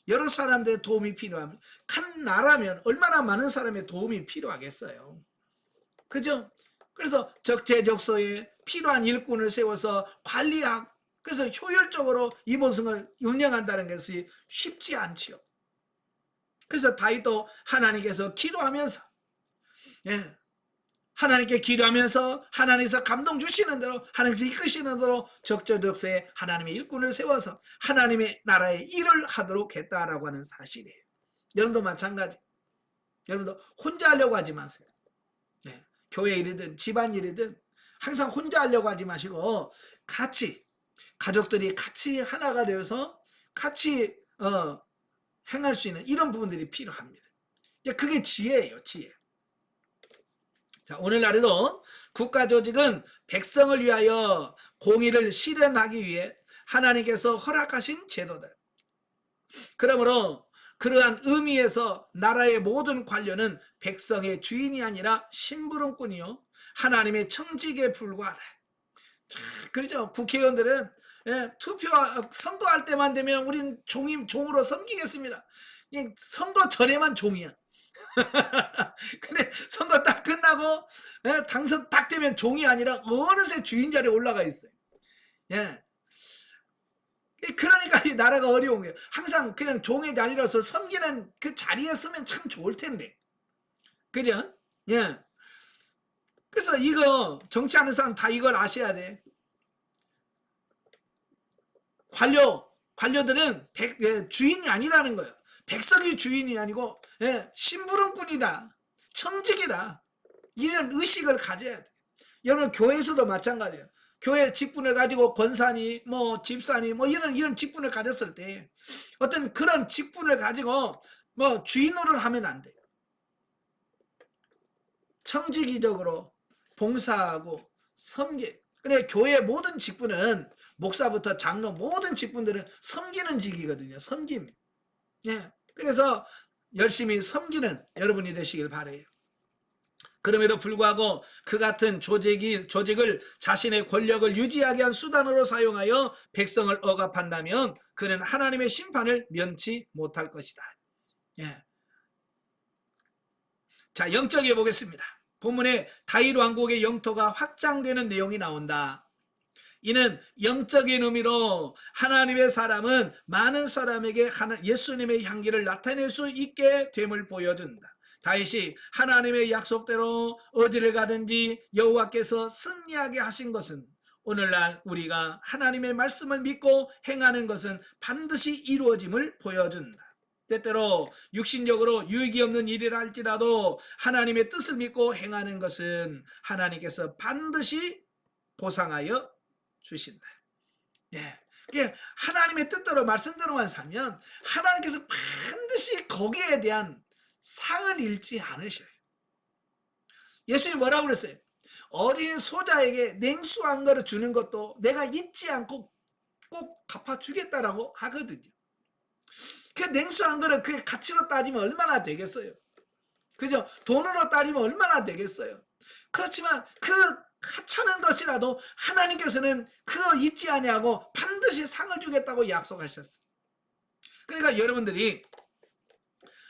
여러 사람들의 도움이 필요합니다. 한 나라면 얼마나 많은 사람의 도움이 필요하겠어요. 그죠? 그래서 적재적소에 필요한 일꾼을 세워서 관리하고 그래서 효율적으로 이 본성을 운영한다는 것이 쉽지 않지요. 그래서 다윗도 하나님께서 기도하면서 하나님께 기도하면서 하나님께서 감동 주시는 대로 하나님께서 이끄시는 대로 적재적소에 하나님의 일꾼을 세워서 하나님의 나라의 일을 하도록 했다라고 하는 사실이에요. 여러분도 마찬가지. 여러분도 혼자 하려고 하지 마세요. 교회 일이든 집안 일이든 항상 혼자 하려고 하지 마시고 같이 가족들이 같이 하나가 되어서 같이 행할 수 있는 이런 부분들이 필요합니다. 그게 지혜예요, 지혜. 자, 오늘날에도 국가 조직은 백성을 위하여 공의를 실현하기 위해 하나님께서 허락하신 제도다. 그러므로 그러한 의미에서 나라의 모든 관료는 백성의 주인이 아니라 심부름꾼이요 하나님의 청직에 불과하다. 자, 그렇죠. 국회의원들은 선거할 때만 되면 우린 종으로 섬기겠습니다. 선거 전에만 종이야. 근데 선거 딱 끝나고 당선 딱 되면 종이 아니라 어느새 주인 자리에 올라가 있어요. 그러니까 이 나라가 어려운 거예요. 항상 그냥 종의 자리로서 섬기는 그 자리에 쓰면 참 좋을 텐데. 그죠? 그래서 이거 정치하는 사람 다 이걸 아셔야 돼. 관료들은 주인이 아니라는 거예요. 백성이 주인이 아니고 심부름꾼이다. 청직이다. 이런 의식을 가져야 돼. 여러분 교회에서도 마찬가지예요. 교회 직분을 가지고 권사니 뭐 집사니 뭐 이런 직분을 가졌을 때 어떤 그런 직분을 가지고 뭐 주인 노릇을 하면 안 돼요. 청지기적으로 봉사하고 섬기. 그래 교회의 모든 직분은 목사부터 장로 모든 직분들은 섬기는 직이거든요. 섬김. 그래서 열심히 섬기는 여러분이 되시길 바라요. 그럼에도 불구하고 그 같은 조직을 자신의 권력을 유지하게 한 수단으로 사용하여 백성을 억압한다면 그는 하나님의 심판을 면치 못할 것이다. 자, 영적에 보겠습니다. 본문에 다윗 왕국의 영토가 확장되는 내용이 나온다. 이는 영적인 의미로 하나님의 사람은 많은 사람에게 예수님의 향기를 나타낼 수 있게 됨을 보여준다. 다윗이 하나님의 약속대로 어디를 가든지 여호와께서 승리하게 하신 것은 오늘날 우리가 하나님의 말씀을 믿고 행하는 것은 반드시 이루어짐을 보여준다. 때때로 육신적으로 유익이 없는 일이라 할지라도 하나님의 뜻을 믿고 행하는 것은 하나님께서 반드시 보상하여 주신다. 네. 하나님의 뜻대로 말씀대로만 살면 하나님께서 반드시 거기에 대한 상을 잃지 않으셔요. 예수님이 뭐라고 그랬어요? 어린 소자에게 냉수 한 그릇 주는 것도 내가 잊지 않고 꼭 갚아주겠다라고 하거든요. 그 냉수 한 그릇 그 가치로 따지면 얼마나 되겠어요? 그죠? 돈으로 따지면 얼마나 되겠어요? 그렇지만 그 하찮은 것이라도 하나님께서는 그거 잊지 아니하고 반드시 상을 주겠다고 약속하셨어요. 그러니까 여러분들이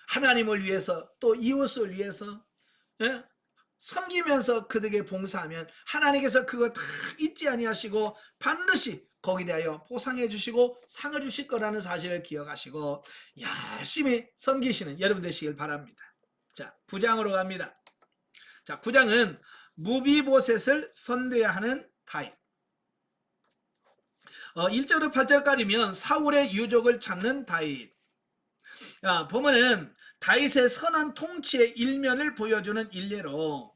하나님을 위해서 또 이웃을 위해서 섬기면서 그들에게 봉사하면 하나님께서 그거 다 잊지 아니하시고 반드시 거기에 대하여 보상해 주시고 상을 주실 거라는 사실을 기억하시고 열심히 섬기시는 여러분 되시길 바랍니다. 자, 9장으로 갑니다. 자, 9장은 무비보셋을 선대하는 다윗. 1절부터 8절까지면 사울의 유족을 찾는 다윗. 보면은 다윗의 선한 통치의 일면을 보여주는 일례로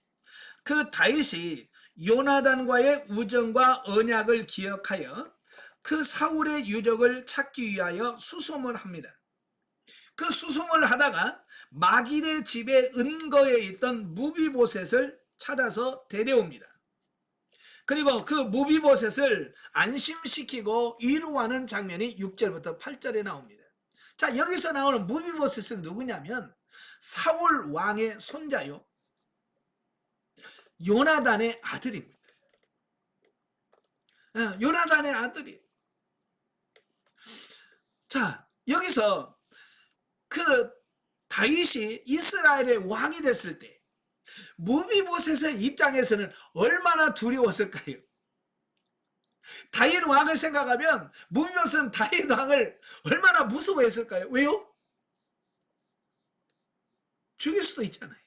그 다윗이 요나단과의 우정과 언약을 기억하여 그 사울의 유족을 찾기 위하여 수송을 합니다. 그 수송을 하다가 마길의 집에 은거에 있던 무비보셋을 찾아서 데려옵니다. 그리고 그 무비보셋을 안심시키고 위로하는 장면이 6절부터 8절에 나옵니다. 자, 여기서 나오는 무비보셋은 누구냐면 사울 왕의 손자요, 요나단의 아들입니다. 요나단의 아들이. 자, 여기서 그 다윗이 이스라엘의 왕이 됐을 때 무비보셋의 입장에서는 얼마나 두려웠을까요? 다윗 왕을 생각하면 무비보셋은 다윗 왕을 얼마나 무서워했을까요? 왜요? 죽일 수도 있잖아요.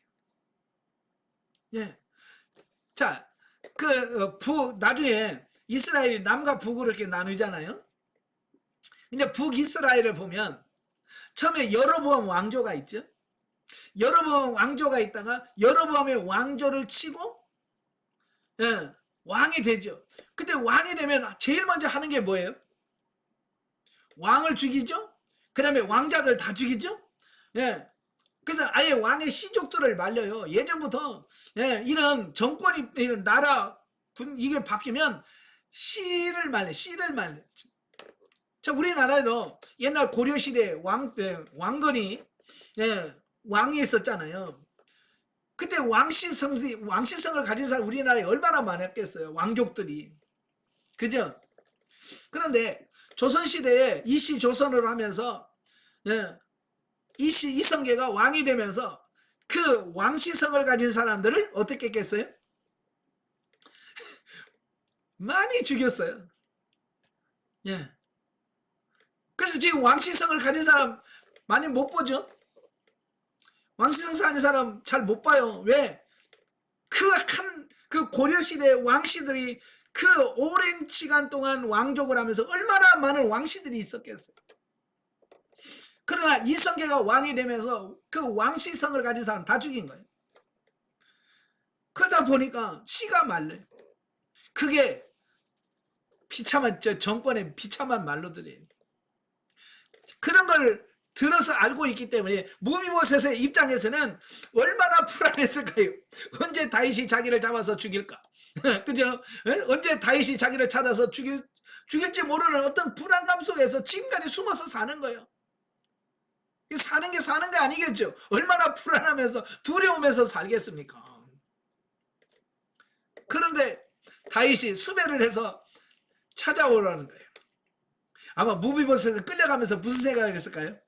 예. 자, 나중에 이스라엘이 남과 북으로 이렇게 나누잖아요. 근데 북이스라엘을 보면 처음에 여로보암 왕조가 있죠. 여로보암 왕조가 있다가 여로보암의 왕조를 치고 왕이 되죠. 근데 왕이 되면 제일 먼저 하는 게 뭐예요? 왕을 죽이죠. 그 다음에 왕자들 다 죽이죠. 그래서 아예 왕의 시족들을 말려요. 예전부터 이런 정권이, 이런 나라 이게 바뀌면 씨를 말려. 자, 우리나라에도 옛날 고려시대 왕건이 왕이 있었잖아요. 그때 왕시성을 가진 사람 우리나라에 얼마나 많았겠어요. 왕족들이. 그죠? 그런데 조선시대에 이씨 조선으로 하면서 이성계가 왕이 되면서 그 왕시성을 가진 사람들을 어떻게 했겠어요? 많이 죽였어요. 그래서 지금 왕시성을 가진 사람 많이 못 보죠? 왕시성 가진 사람 잘 못 봐요. 왜? 그 고려시대 왕씨들이 그 오랜 시간 동안 왕족을 하면서 얼마나 많은 왕씨들이 있었겠어요. 그러나 이성계가 왕이 되면서 그 왕시성을 가진 사람 다 죽인 거예요. 그러다 보니까 씨가 말라요. 그게 비참한 정권의 비참한 말로들이에요. 그런 걸 들어서 알고 있기 때문에 무비보셋의 입장에서는 얼마나 불안했을까요? 언제 다윗이 자기를 잡아서 죽일까? 그죠? 언제 다윗이 자기를 찾아서 죽일지 모르는 어떤 불안감 속에서 지금까지 숨어서 사는 거예요. 사는 게 아니겠죠. 얼마나 불안하면서 두려우면서 살겠습니까? 그런데 다윗이 수배를 해서 찾아오라는 거예요. 아마 무비보셋을 끌려가면서 무슨 생각을 했을까요?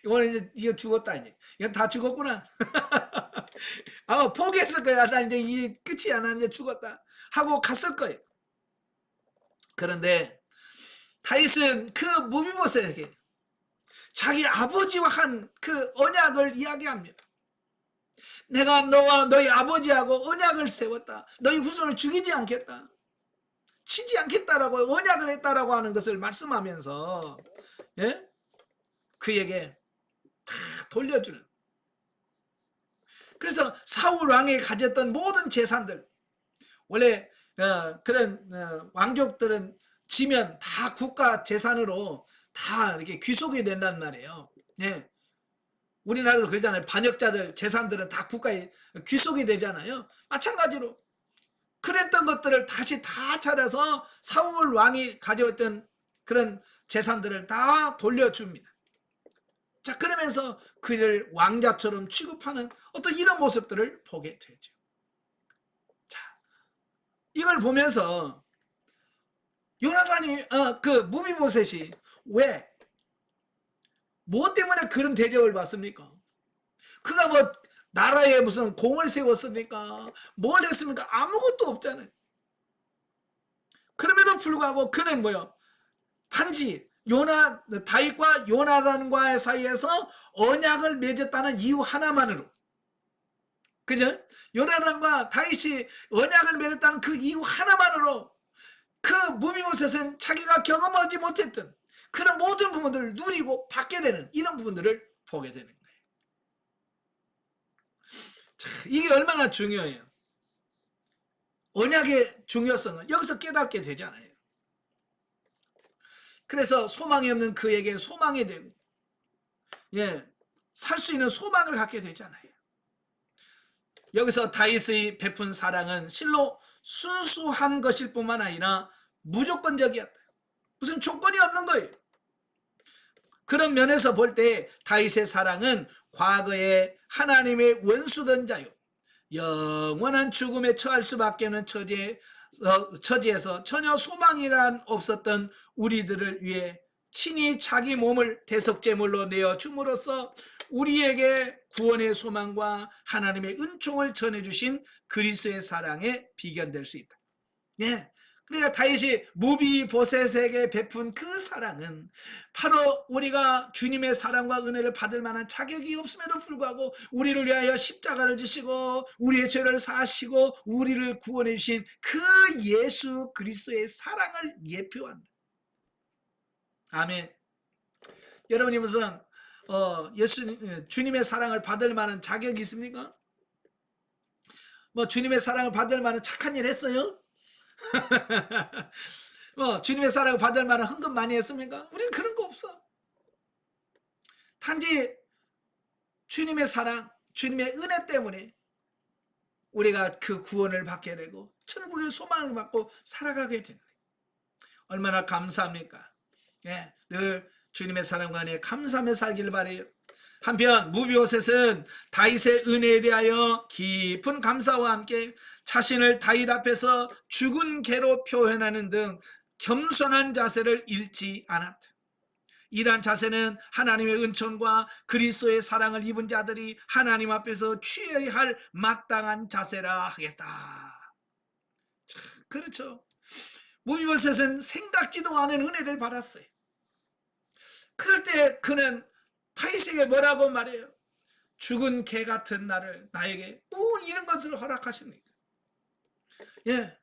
이거는 이제 죽었다. 이건 다 죽었구나. 아마 포기했을 거예요. 나 이제 이 끝이야. 나 이제 죽었다. 하고 갔을 거예요. 그런데 다윗은 그 무비보셋에게 자기 아버지와 한 그 언약을 이야기합니다. 내가 너와 너희 아버지하고 언약을 세웠다. 너희 후손을 죽이지 않겠다. 치지 않겠다라고 언약을 했다라고 하는 것을 말씀하면서 예? 그에게 다 돌려주는. 그래서 사울 왕이 가졌던 모든 재산들, 원래 그런 왕족들은 지면 다 국가 재산으로 다 이렇게 귀속이 된단 말이에요. 예. 우리나라도 그러잖아요. 반역자들 재산들은 다 국가에 귀속이 되잖아요. 마찬가지로 그랬던 것들을 다시 다 차려서 사울 왕이 가져왔던 그런 재산들을 다 돌려줍니다. 자, 그러면서 그를 왕자처럼 취급하는 어떤 이런 모습들을 보게 되죠. 자, 이걸 보면서 요나단이 그 무비보셋이 왜 뭐 때문에 그런 대접을 받습니까? 그가 뭐 나라에 무슨 공을 세웠습니까? 뭘 했습니까? 아무것도 없잖아요. 그럼에도 불구하고 그는 뭐요? 단지 다윗과 요나단과의 사이에서 언약을 맺었다는 이유 하나만으로, 그죠? 요나단과 다윗이 언약을 맺었다는 그 이유 하나만으로 그 무비보셋은 자기가 경험하지 못했던 그런 모든 부분들을 누리고 받게 되는 이런 부분들을 보게 되는 거예요. 자, 이게 얼마나 중요해요. 언약의 중요성을 여기서 깨닫게 되잖아요. 그래서 소망이 없는 그에게 소망이 되고, 예, 살 수 있는 소망을 갖게 되잖아요. 여기서 다윗의 베푼 사랑은 실로 순수한 것일 뿐만 아니라 무조건적이었다. 무슨 조건이 없는 거예요. 그런 면에서 볼 때 다윗의 사랑은 과거에 하나님의 원수던 자요, 영원한 죽음에 처할 수밖에 없는 처지에서 전혀 소망이란 없었던 우리들을 위해 친히 자기 몸을 대속제물로 내어줌으로써 우리에게 구원의 소망과 하나님의 은총을 전해주신 그리스도의 사랑에 비견될 수 있다. 예. 그러니까 다윗이 무비보셋에게 베푼 그 사랑은 바로 우리가 주님의 사랑과 은혜를 받을 만한 자격이 없음에도 불구하고 우리를 위하여 십자가를 지시고 우리의 죄를 사하시고 우리를 구원해 주신 그 예수 그리스도의 사랑을 예표한다. 아멘. 여러분이 무슨 주님의 사랑을 받을 만한 자격이 있습니까? 뭐 주님의 사랑을 받을 만한 착한 일 했어요? 주님의 사랑을 받을 만한 헌금 많이 했습니까? 우리는 그런 거 없어. 단지 주님의 사랑, 주님의 은혜 때문에 우리가 그 구원을 받게 되고 천국의 소망을 받고 살아가게 되는 거예요. 얼마나 감사합니까? 예, 늘 주님의 사랑과 은혜에 감사하며 살기를 바라요. 한편 무비보셋은 다윗의 은혜에 대하여 깊은 감사와 함께 자신을 다윗 앞에서 죽은 개로 표현하는 등 겸손한 자세를 잃지 않았다. 이러한 자세는 하나님의 은총과 그리스도의 사랑을 입은 자들이 하나님 앞에서 취해야 할 마땅한 자세라 하겠다. 참, 그렇죠. 무비보셋은 생각지도 않은 은혜를 받았어요. 그럴 때 그는 다윗에게 뭐라고 말해요? 죽은 개 같은 나를 나에게 뭐 이런 것을 허락하십니까? 예,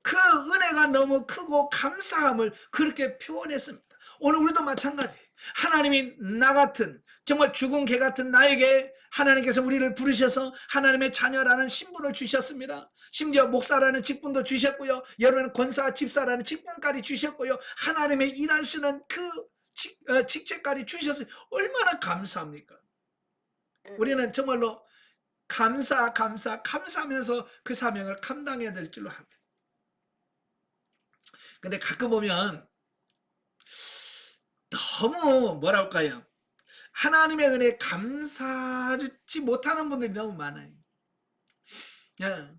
그 은혜가 너무 크고 감사함을 그렇게 표현했습니다. 오늘 우리도 마찬가지예요. 하나님이 나 같은 정말 죽은 개 같은 나에게 하나님께서 우리를 부르셔서 하나님의 자녀라는 신분을 주셨습니다. 심지어 목사라는 직분도 주셨고요, 여러분 권사 집사라는 직분까지 주셨고요, 하나님의 일할 수 있는 그 직책까지 주셨어요. 얼마나 감사합니까? 우리는 정말로 감사하면서 그 사명을 감당해야 될 줄로 합니다. 근데 가끔 보면 너무 뭐랄까요, 하나님의 은혜에 감사하지 못하는 분들이 너무 많아요. 예.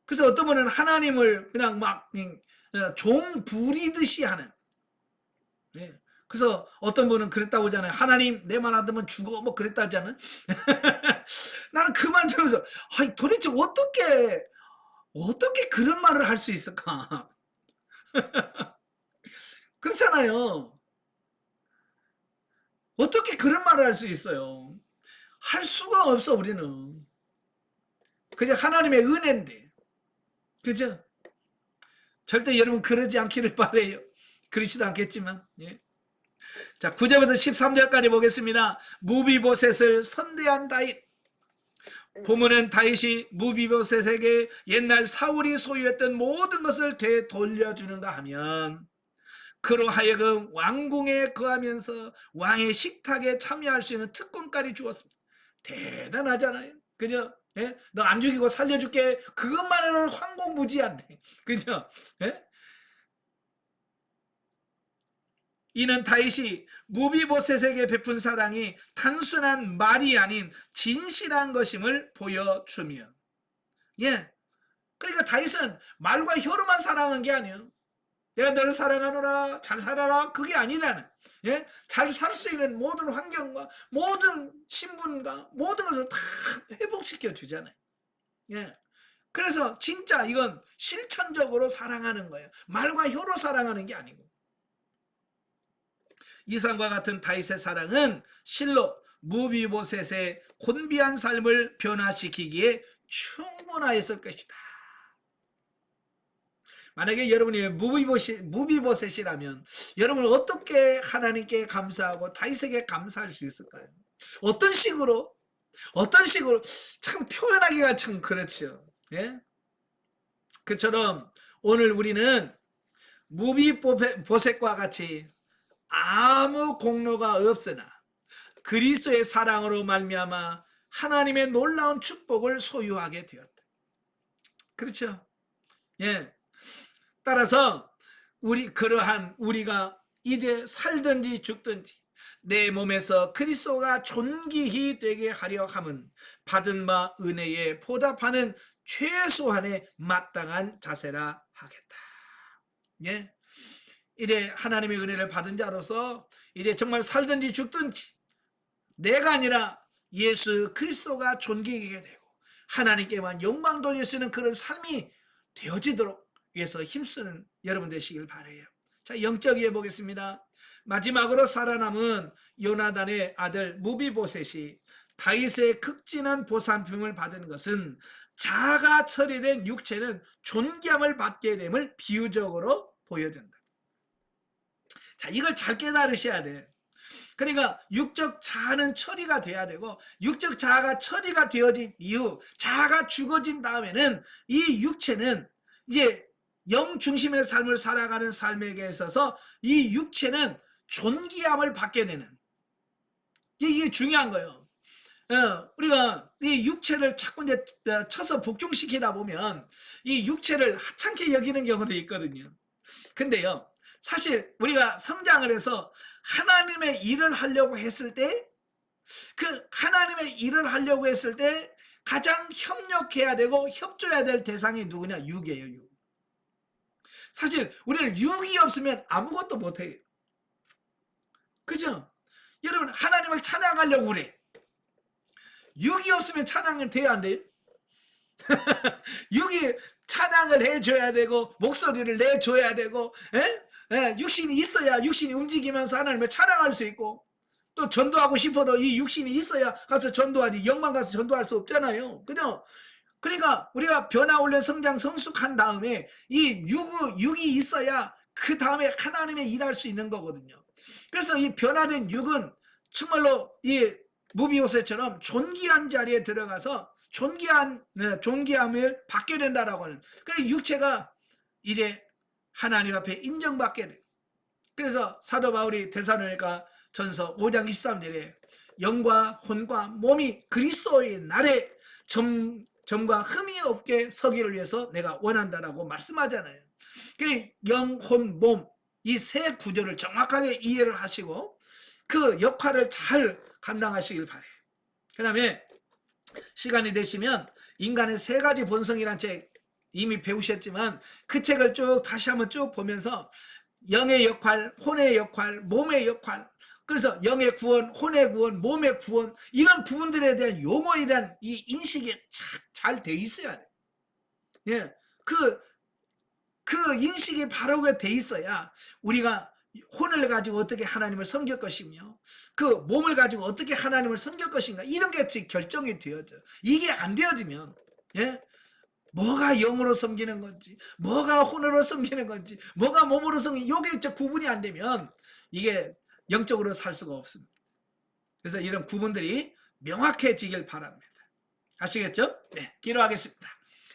그래서 어떤 분은 하나님을 그냥 막 종 부리듯이 하는, 예. 그래서 어떤 분은 그랬다고 하잖아요. 하나님 내 말 안 듣으면 죽어, 뭐 그랬다 하잖아요. 나는 그 말 들으면서 도대체 어떻게 그런 말을 할 수 있을까? 그렇잖아요. 어떻게 그런 말을 할 수 있어요? 할 수가 없어, 우리는. 그저 하나님의 은혜인데. 그죠? 절대 여러분 그러지 않기를 바래요. 그렇지도 않겠지만. 예. 자, 9절부터 13절까지 보겠습니다. 무비보셋을 선대한 다윗. 보면은 다윗이 무비보셋에게 옛날 사울이 소유했던 모든 것을 되돌려주는가 하면 그로 하여금 왕궁에 거하면서 왕의 식탁에 참여할 수 있는 특권까지 주었습니다. 대단하잖아요. 그죠? 예? 너 안 죽이고 살려줄게. 그것만은 황공무지한데. 그죠? 예? 이는 다윗이 무비보셋에게 베푼 사랑이 단순한 말이 아닌 진실한 것임을 보여주며, 예, 그러니까 다윗은 말과 혀로만 사랑한 게 아니에요. 내가 너를 사랑하노라, 잘 살아라, 그게 아니라는, 예, 잘 살 수 있는 모든 환경과 모든 신분과 모든 것을 다 회복시켜 주잖아요. 예, 그래서 진짜 이건 실천적으로 사랑하는 거예요. 말과 혀로 사랑하는 게 아니고. 이상과 같은 다윗의 사랑은 실로 무비보셋의 곤비한 삶을 변화시키기에 충분하였을 것이다. 만약에 여러분이 무비보셋이라면 여러분은 어떻게 하나님께 감사하고 다윗에게 감사할 수 있을까요? 어떤 식으로? 참 표현하기가 참 그렇죠. 예? 그처럼 오늘 우리는 무비보셋과 같이 아무 공로가 없으나 그리스도의 사랑으로 말미암아 하나님의 놀라운 축복을 소유하게 되었다. 그렇죠? 예. 따라서 우리가 이제 살든지 죽든지 내 몸에서 그리스도가 존귀히 되게 하려 함은 받은 바 은혜에 보답하는 최소한의 마땅한 자세라 하겠다. 예. 이래 하나님의 은혜를 받은 자로서 이래 정말 살든지 죽든지 내가 아니라 예수 그리스도가 존귀하게 되고 하나님께만 영광 돌릴 수 있는 그런 삶이 되어지도록 위해서 힘쓰는 여러분 되시길 바라요. 자, 영적 이해 보겠습니다. 마지막으로 살아남은 요나단의 아들 무비보셋이 다윗의 극진한 보살핌을 받은 것은 자아가 처리된 육체는 존귀함을 받게 됨을 비유적으로 보여준다. 자, 이걸 잘 깨달으셔야 돼. 그러니까 육적 자아는 처리가 돼야 되고 육적 자아가 처리가 되어진 이후 자아가 죽어진 다음에는 이 육체는 이제 영 중심의 삶을 살아가는 삶에게 있어서 이 육체는 존귀함을 받게 되는 이게 중요한 거예요. 우리가 이 육체를 자꾸 이제 쳐서 복종시키다 보면 이 육체를 하찮게 여기는 경우도 있거든요. 근데요, 사실 우리가 성장을 해서 하나님의 일을 하려고 했을 때, 그 하나님의 일을 하려고 했을 때 가장 협력해야 되고 협조해야 될 대상이 누구냐? 육이에요, 육. 사실 우리는 육이 없으면 아무것도 못해요. 그죠? 여러분, 하나님을 찬양하려고 그래. 육이 없으면 찬양을 돼야 안 돼요? 육이 찬양을 해줘야 되고 목소리를 내줘야 되고, 육신이 있어야 육신이 움직이면서 하나님을 찬양할 수 있고, 또 전도하고 싶어도 이 육신이 있어야 가서 전도하지 영만 가서 전도할 수 없잖아요. 그죠? 그러니까 우리가 변화올려 성장 성숙한 다음에 이 육이 있어야 그 다음에 하나님의 일할 수 있는 거거든요. 그래서 이 변화된 육은 정말로 이 무비보셋처럼 존귀한 자리에 들어가서 존귀함을 받게 된다라고 하는. 그래서 육체가 이제 하나님 앞에 인정받게 돼. 그래서 사도 바울이 데살로니가 전서 5장 23절에 영과 혼과 몸이 그리스도의 날에 점과 흠이 없게 서기를 위해서 내가 원한다라고 말씀하잖아요. 그 영, 혼, 몸 이 세 구조를 정확하게 이해를 하시고 그 역할을 잘 감당하시길 바래요. 그 다음에 시간이 되시면 인간의 세 가지 본성이란 책 이미 배우셨지만 그 책을 쭉 다시 한번 쭉 보면서 영의 역할, 혼의 역할, 몸의 역할, 그래서 영의 구원, 혼의 구원, 몸의 구원 이런 부분들에 대한 용어에 대한 이 인식이 잘 돼 있어야 돼. 예, 그 인식이 바로 돼 있어야 우리가 혼을 가지고 어떻게 하나님을 섬길 것이며 그 몸을 가지고 어떻게 하나님을 섬길 것인가 이런 게 결정이 되어져. 이게 안 되어지면 예? 뭐가 영으로 섬기는 건지 뭐가 혼으로 섬기는 건지 뭐가 몸으로 섬기는 이게 구분이 안 되면 이게 영적으로 살 수가 없습니다. 그래서 이런 구분들이 명확해지길 바랍니다. 아시겠죠? 네, 기도하겠습니다.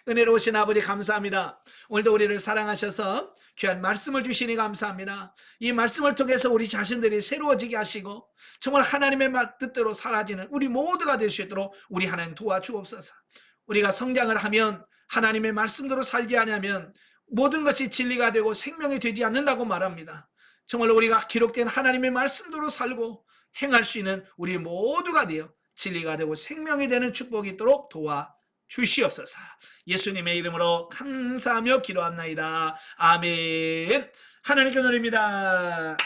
은혜로우신 아버지 감사합니다. 오늘도 우리를 사랑하셔서 귀한 말씀을 주시니 감사합니다. 이 말씀을 통해서 우리 자신들이 새로워지게 하시고 정말 하나님의 뜻대로 사라지는 우리 모두가 될 수 있도록 우리 하나님 도와주옵소서. 우리가 성장을 하면 하나님의 말씀대로 살지 않으면 모든 것이 진리가 되고 생명이 되지 않는다고 말합니다. 정말 우리가 기록된 하나님의 말씀대로 살고 행할 수 있는 우리 모두가 되어 진리가 되고 생명이 되는 축복이 있도록 도와주시옵소서. 예수님의 이름으로 감사하며 기도합나이다. 아멘. 하나님께 드립니다.